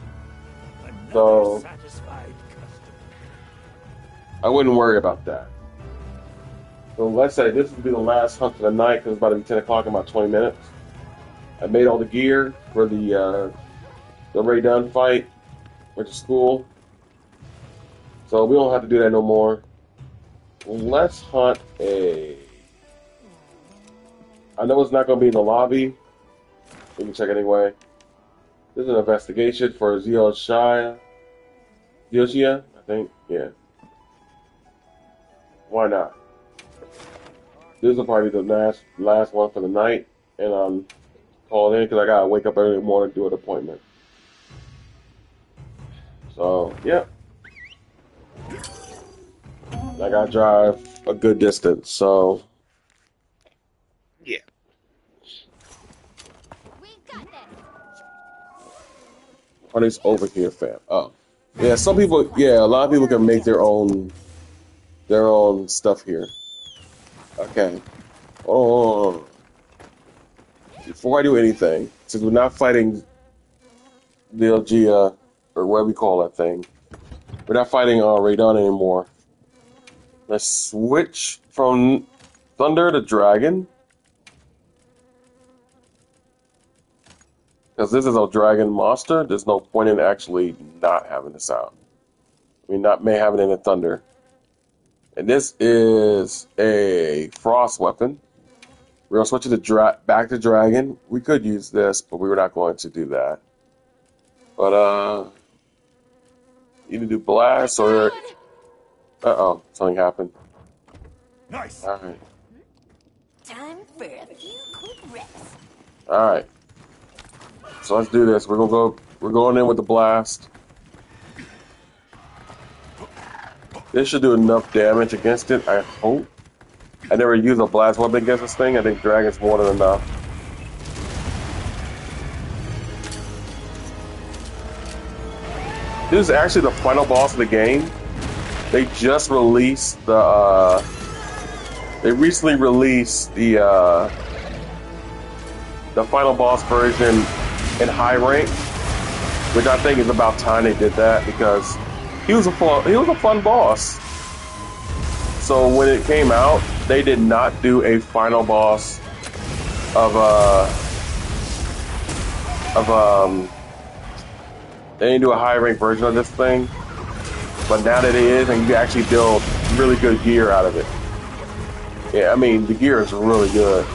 So Satisfied customer. I wouldn't worry about that. So let's say this will be the last hunt of the night, because it's about to be 10 o'clock in about 20 minutes. I made all the gear for the Rey Dau fight, went to school. So we don't have to do that no more. Let's hunt a... I know it's not going to be in the lobby. Let me check anyway. This is an investigation for Zioshia, I think. Yeah. Why not? This will probably be the last one for the night. And I'm called in because I got to wake up early in the morning to do an appointment. So, yeah. I got to drive a good distance, so... Yeah. We've got this. Honey's over here, fam. Oh. Yeah, some people, a lot of people can make their own stuff here. Okay. Oh. Before I do anything, since we're not fighting Vilgia, or whatever we call that thing, we're not fighting Rey Dau anymore. Let's switch from Thunder to Dragon. Because this is a Dragon monster, there's no point in actually not having this out. I mean, not may have it in a Thunder. And this is a Frost weapon. We're going to switch it to back to Dragon. We could use this, but we were not going to do that. But, either do Blast or... Uh-oh, something happened. Nice. Alright. Time for a few quick reps. Alright. So let's do this. We're going in with the Blast. This should do enough damage against it, I hope. I never used a blast weapon against this thing. I think Dragon's more than enough. This is actually the final boss of the game. They just released they recently released the final boss version in high rank, which I think is about time they did that, because he was a fun boss. So when it came out, they did not do a final boss they didn't do a high rank version of this thing. But now that it is, and you can actually build really good gear out of it. Yeah, I mean, the gear is really good.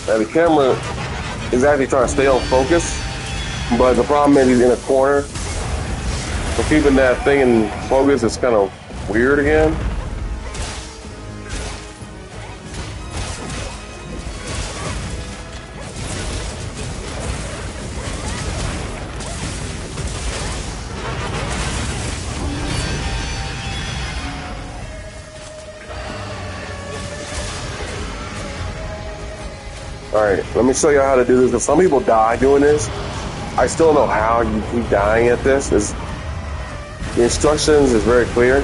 Now the camera is actually trying to stay on focus, but the problem is he's in a corner. So keeping that thing in focus is kind of weird again. Alright, let me show you how to do this, because some people die doing this. I still don't know how you keep dying at this. The instructions is very clear.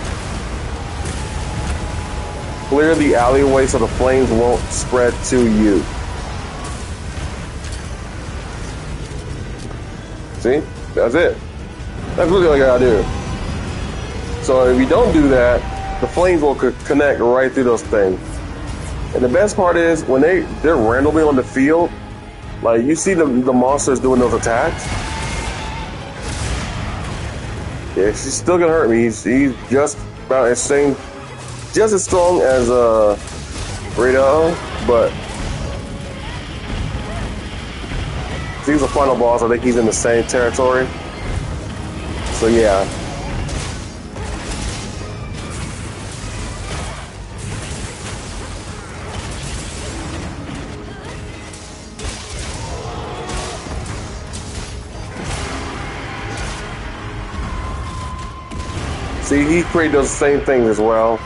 Clear the alleyway so the flames won't spread to you. See? That's it. That's really all you gotta do. So if you don't do that, the flames will connect right through those things. And the best part is when they're randomly on the field, like you see the monsters doing those attacks. Yeah, she's still gonna hurt me. He's just about insane, just as strong as Rey Dau, but he's the final boss. I think he's in the same territory. So yeah. See, he created those same things as well.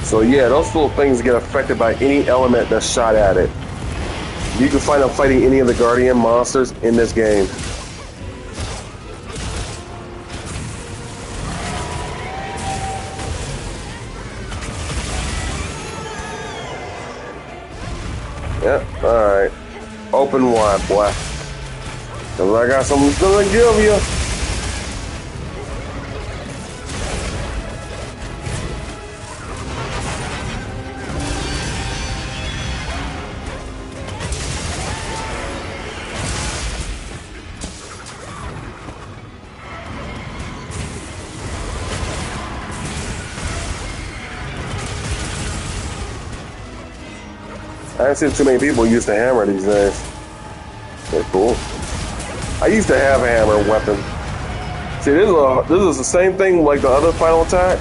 So yeah, those little things get affected by any element that's shot at it. You can find them fighting any of the Guardian monsters in this game. Yep, alright. Open wide, boy. Cause I got something to give you. I haven't seen too many people use the hammer these days. They're cool. I used to have a hammer weapon. See, this is the same thing like the other final attack.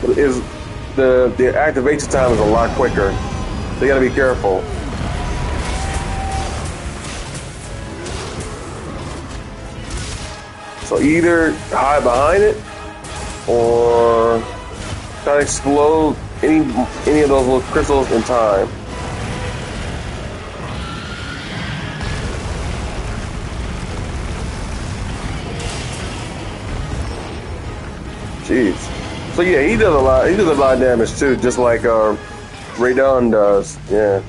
But the activation time is a lot quicker. So you gotta be careful. So either hide behind it or try to explode any of those little crystals in time. Jeez. So yeah, he does a lot. He does a lot of damage too, just like Rey Dau does. Yeah.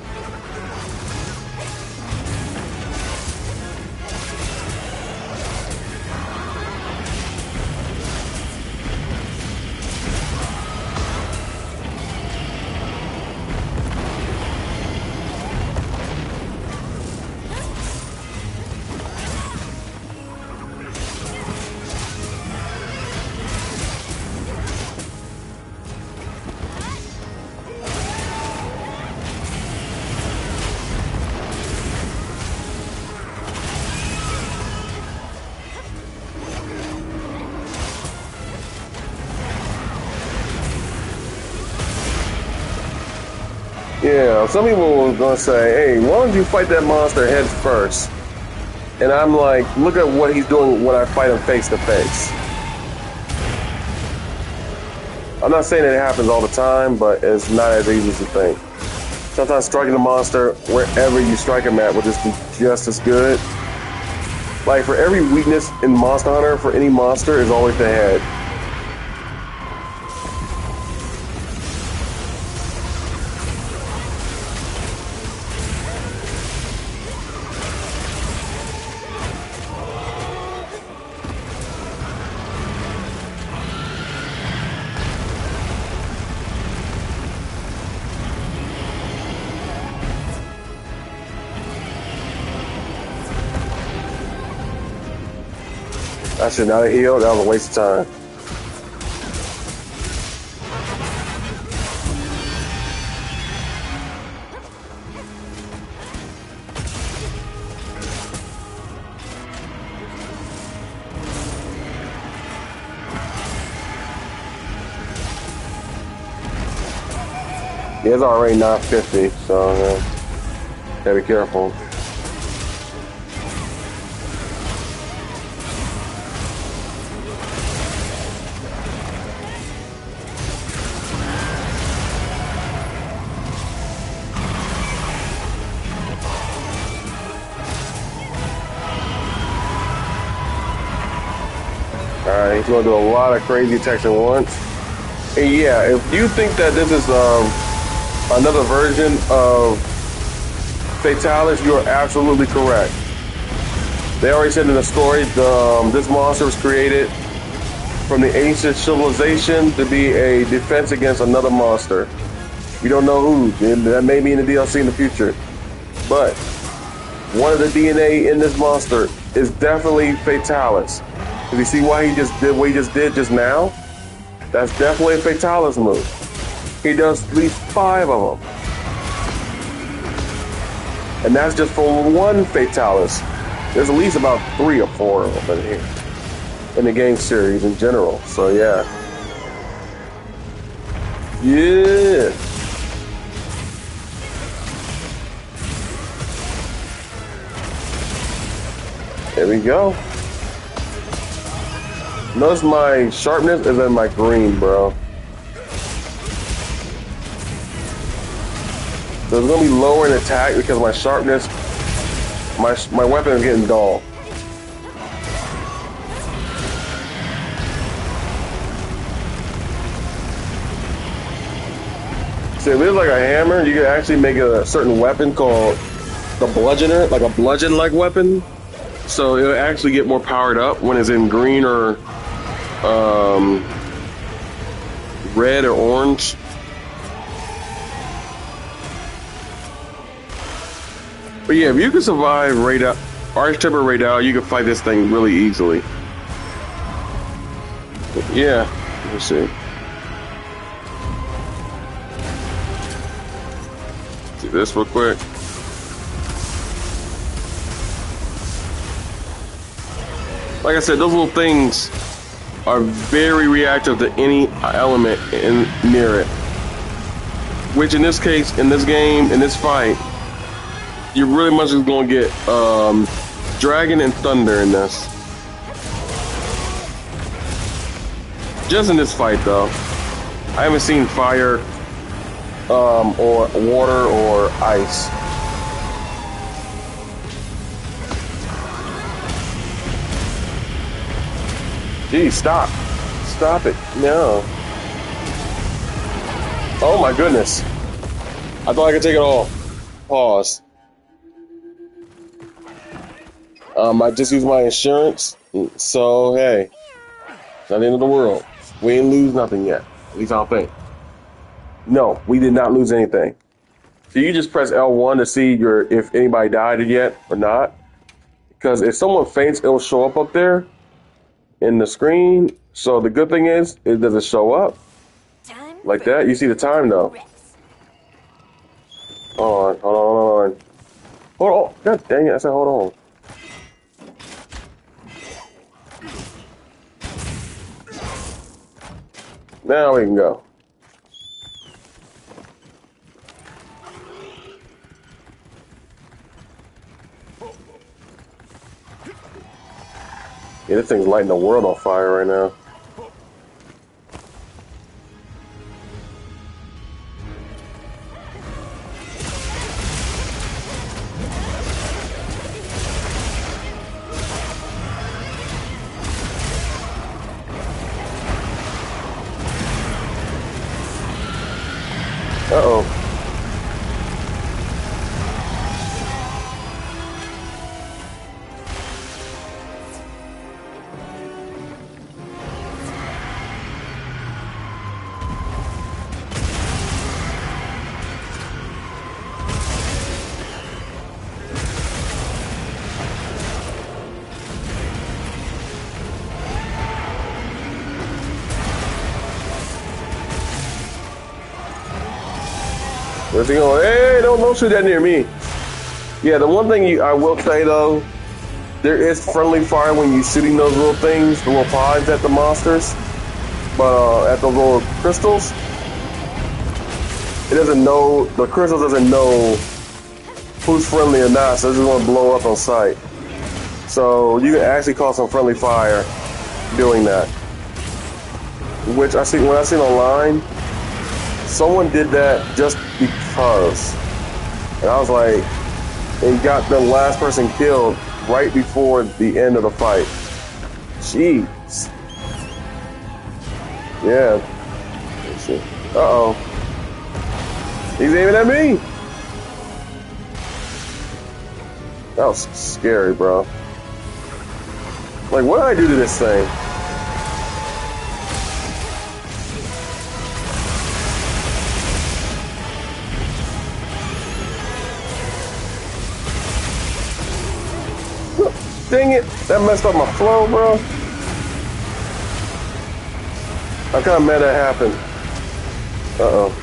Yeah, some people were gonna say, hey, why don't you fight that monster head first? And I'm like, look at what he's doing when I fight him face to face. I'm not saying that it happens all the time, but it's not as easy as you think. Sometimes striking the monster wherever you strike him at will just be just as good. Like, for every weakness in Monster Hunter, for any monster, is always the head. I should not have healed. That was a waste of time. Yeah, it's already 950, so gotta be careful. Alright, he's gonna do a lot of crazy attacks at once. And yeah, if you think that this is another version of Fatalis, you are absolutely correct. They already said in the story, this monster was created from the ancient civilization to be a defense against another monster. We don't know who. That may be in the DLC in the future. But one of the DNA in this monster is definitely Fatalis. If you see why he just did what he just did just now, that's definitely a Fatalis move. He does at least 5 of them. And that's just for one Fatalis. There's at least about 3 or 4 of them in here. In the game series in general. So yeah. Yeah. There we go. Notice my sharpness is in my green, bro. So it's gonna be lower in attack because my sharpness, my weapon is getting dull. See, if it's like a hammer, you can actually make a certain weapon called the bludgeoner, like a bludgeon-like weapon. So it'll actually get more powered up when it's in green or red or orange. But yeah, if you can survive Rey Dau, Archetype Rey Dau, you can fight this thing really easily. But yeah, let's see. Do this real quick. Like I said, those little things are very reactive to any element near it. Which in this case, in this game, in this fight, you're really much just gonna get Dragon and Thunder in this. Just in this fight though. I haven't seen fire or water or ice. Gee, stop. Stop it. No. Oh my goodness. I thought I could take it all. Pause. I just used my insurance. So, hey. Not the end of the world. We didn't lose nothing yet. At least I don't think. No, we did not lose anything. So you just press L1 to see if anybody died yet or not. Because if someone faints, it'll show up there in the screen. So the good thing is, it doesn't show up like that. You see the time though. Hold on. Hold on. God dang it! I said hold on. Now we can go. Yeah, this thing's lighting the world on fire right now. Uh-oh. Where's he going? Hey, don't shoot that near me. Yeah, the one thing I will say though, there is friendly fire when you're shooting those little things, the little pods at the monsters, but at the little crystals, it doesn't know. The crystal doesn't know who's friendly or not, so it's just gonna blow up on sight. So you can actually cause some friendly fire doing that, which I see when I seen online. Someone did that just because, and I was like, and got the last person killed right before the end of the fight. Jeez. Yeah. Uh-oh. He's aiming at me. That was scary, bro. Like, what did I do to this thing? Dang it, that messed up my flow, bro. I'm kind of mad that happened. Uh-oh.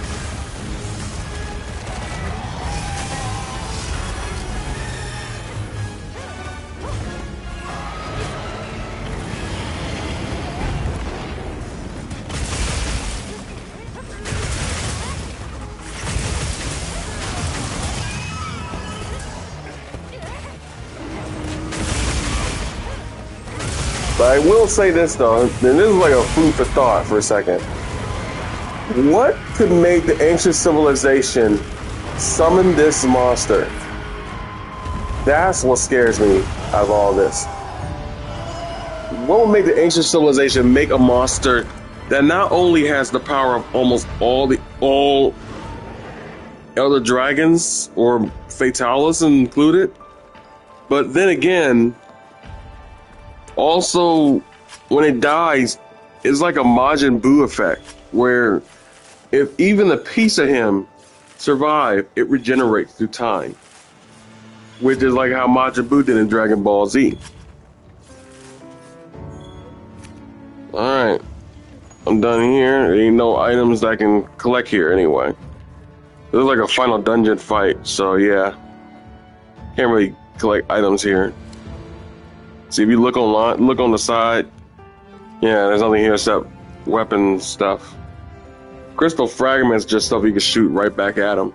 But I will say this though, and this is like a food for thought for a second. What could make the ancient civilization summon this monster? That's what scares me out of all this. What would make the ancient civilization make a monster that not only has the power of almost all elder dragons or fatalis included, but then again, also, when it dies, it's like a Majin Buu effect, where if even a piece of him survive, it regenerates through time, which is like how Majin Buu did in Dragon Ball Z. Alright, I'm done here. There ain't no items that I can collect here anyway. This is like a final dungeon fight, so yeah. Can't really collect items here. See, if you look online, look on the side, yeah, there's nothing here except weapon stuff. Crystal fragments, just stuff you can shoot right back at them.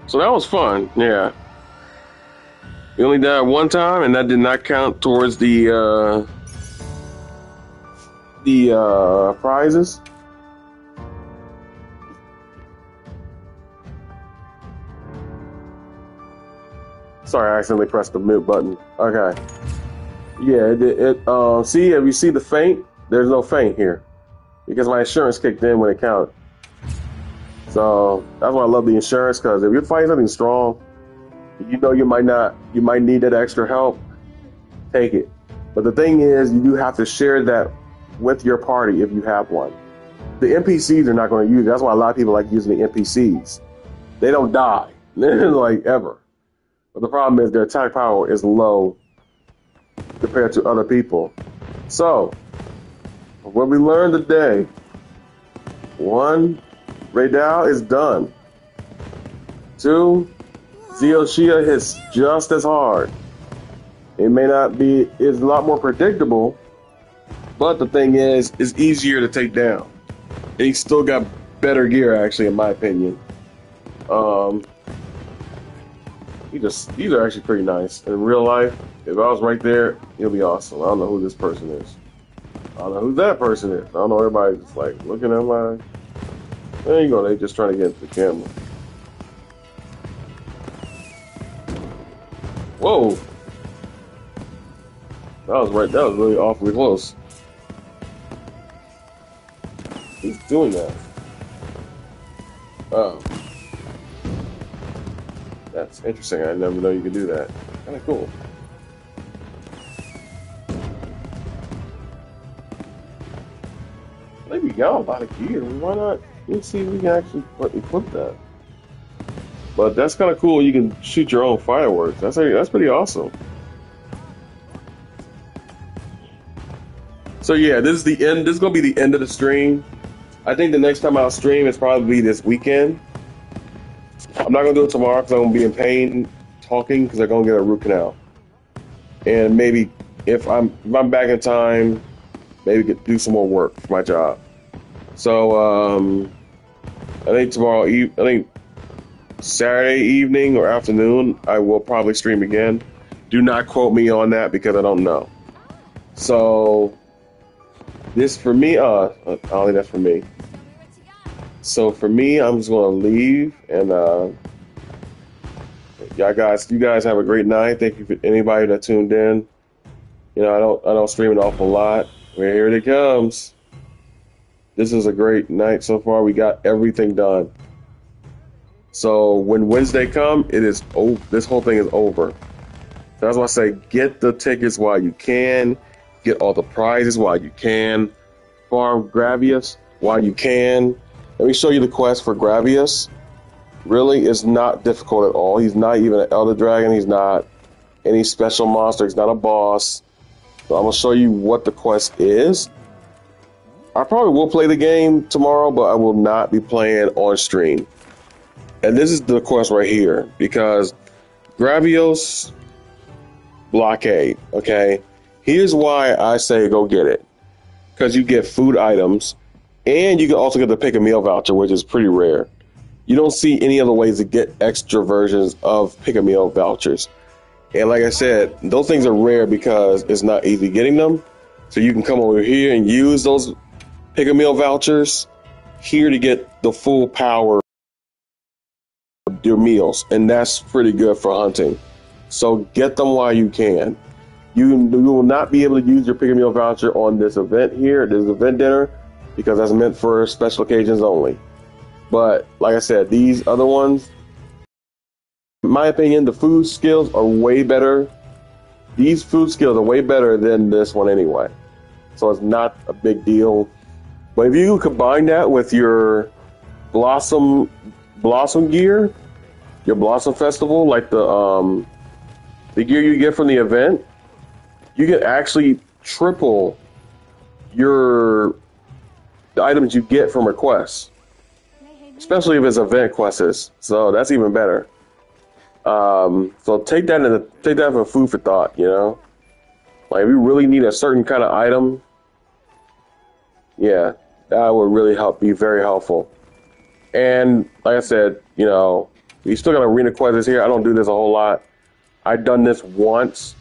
So that was fun, yeah. We only died one time, and that did not count towards the prizes. Sorry, I accidentally pressed the mute button. Okay. Yeah, see, if you see the feint, there's no feint here. Because my insurance kicked in when it counted. So, that's why I love the insurance, because if you're fighting something strong, you know you might need that extra help, take it. But the thing is, you do have to share that with your party if you have one. The NPCs are not going to use it. That's why a lot of people like using the NPCs. They don't die, like, ever. But the problem is their attack power is low compared to other people. So, what we learned today: 1, Rey Dau is done. 2, Zioshia hits just as hard. It may not be, it's a lot more predictable, but the thing is, it's easier to take down. And he's still got better gear, actually, in my opinion. Um, these are actually pretty nice. In real life, if I was right there, it'll be awesome. I don't know who this person is. I don't know who that person is. I don't know. Everybody's just like looking at my. There you go. They just trying to get into the camera. Whoa! That was right. That was really awfully close. Who's doing that? Oh, that's interesting. I never know you could do that. Kind of cool. Maybe we got a lot of gear. Why not? Let's see if we can actually equip that. But that's kind of cool. You can shoot your own fireworks. That's pretty awesome. So yeah, this is the end. This is gonna be the end of the stream. I think the next time I'll stream is probably this weekend. I'm not gonna do it tomorrow because I'm gonna be in pain talking because I'm gonna get a root canal. And maybe if I'm back in time, maybe could do some more work for my job. So I think tomorrow. I think Saturday evening or afternoon, I will probably stream again. Do not quote me on that because I don't know. So this for me. I don't think that's for me. So for me, I'm just gonna leave and you guys have a great night. Thank you for anybody that tuned in. You know, I don't stream an awful lot. Well, here it comes. This is a great night so far. We got everything done. So when Wednesday come, it is this whole thing is over. So that's why I say get the tickets while you can, get all the prizes while you can, farm Gravius while you can. Let me show you the quest for Gravius. Really, it's not difficult at all. He's not even an Elder Dragon. He's not any special monster. He's not a boss. So I'm gonna show you what the quest is. I probably will play the game tomorrow, but I will not be playing on stream. And this is the quest right here, because Gravios blockade, okay? Here's why I say go get it. Because you get food items, and you can also get the pick a meal voucher, which is pretty rare. You don't see any other ways to get extra versions of pick a meal vouchers. And like I said, those things are rare because it's not easy getting them. So you can come over here and use those pick a meal vouchers here to get the full power your meals, and that's pretty good for hunting. So get them while you can. You will not be able to use your pick a meal voucher on this event here, this event dinner, because that's meant for special occasions only. But like I said, these other ones, in my opinion, the food skills are way better. These food skills are way better than this one anyway. So it's not a big deal. But if you combine that with your blossom gear, your Blossom Festival, like the gear you get from the event, you can actually triple the items you get from requests, especially if it's event quests. So that's even better. So take that for food for thought. You know, like if you really need a certain kind of item, yeah, that would really be very helpful. And like I said, you know, you still got arena quests here. I don't do this a whole lot. I've done this once.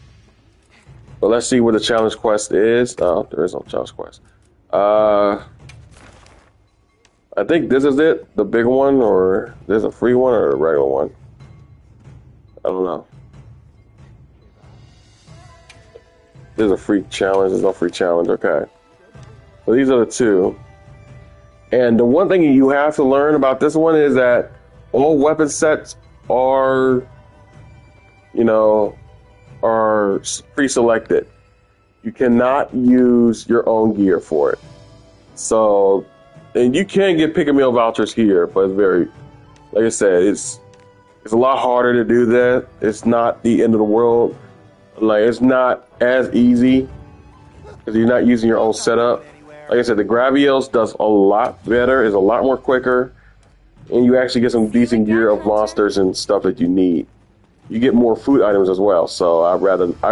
But let's see what the challenge quest is. Oh, there is no challenge quest. I think this is it, the big one, or there's a free one or a regular one. I don't know. There's a free challenge. There's no free challenge. Okay. So these are the two. And the one thing you have to learn about this one is that all weapon sets are, you know, are pre-selected. You cannot use your own gear for it. So, and you can get pick a meal vouchers here, but it's very, like I said, it's a lot harder to do that. It's not the end of the world. Like, it's not as easy because you're not using your own setup. Like I said, the Gravios does a lot better, is a lot more quicker, and you actually get some decent gear of monsters and stuff that you need. You get more food items as well, so I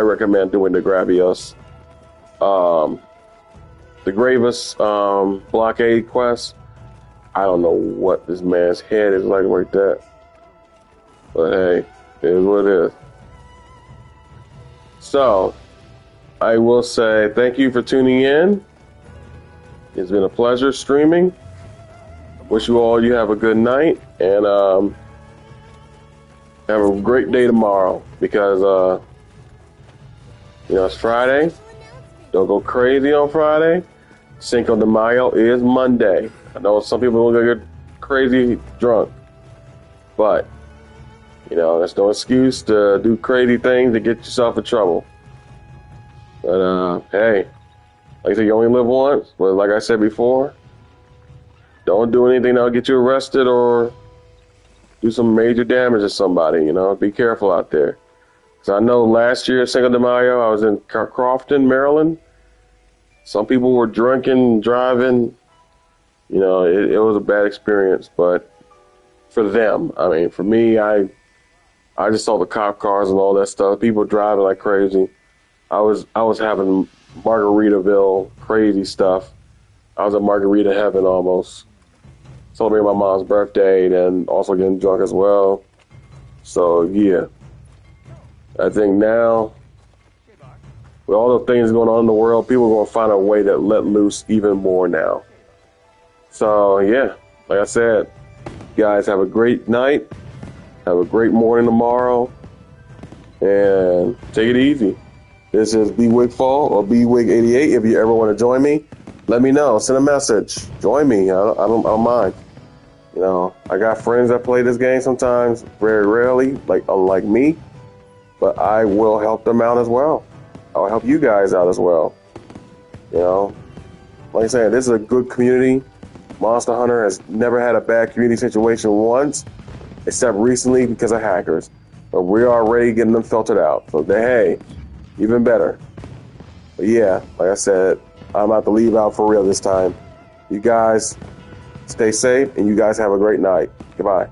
recommend doing the Gravios. The Gravis blockade quest, I don't know what this man's head is like there. But hey, it is what it is. So, I will say thank you for tuning in. It's been a pleasure streaming. Wish you have a good night and have a great day tomorrow because it's Friday. Don't go crazy on Friday. Cinco de Mayo is Monday. I know some people are gonna get crazy drunk, but that's no excuse to do crazy things to get yourself in trouble. But hey, like I said, you only live once. But like I said before, don't do anything that'll get you arrested or do some major damage to somebody. Be careful out there. So I know last year, Cinco de Mayo, I was in Crofton, Maryland. Some people were drinking, driving. It was a bad experience, but for them, I mean, for me, I just saw the cop cars and all that stuff. People driving like crazy. I was having Margaritaville crazy stuff. I was at Margarita heaven almost. Celebrating my mom's birthday and also getting drunk as well. So yeah, I think now with all the things going on in the world, people are going to find a way to let loose even more now. So yeah, like I said, guys, have a great night. Have a great morning tomorrow. And take it easy. This is BWigFall or BWig88. If you ever want to join me, let me know. Send a message. Join me. I don't mind. I got friends that play this game sometimes, very rarely, unlike me. But I will help them out as well. I'll help you guys out as well. Like I said, this is a good community. Monster Hunter has never had a bad community situation once, except recently because of hackers. But we're already getting them filtered out. So, hey, even better. But yeah, like I said, I'm about to leave out for real this time. You guys stay safe, and you guys have a great night. Goodbye.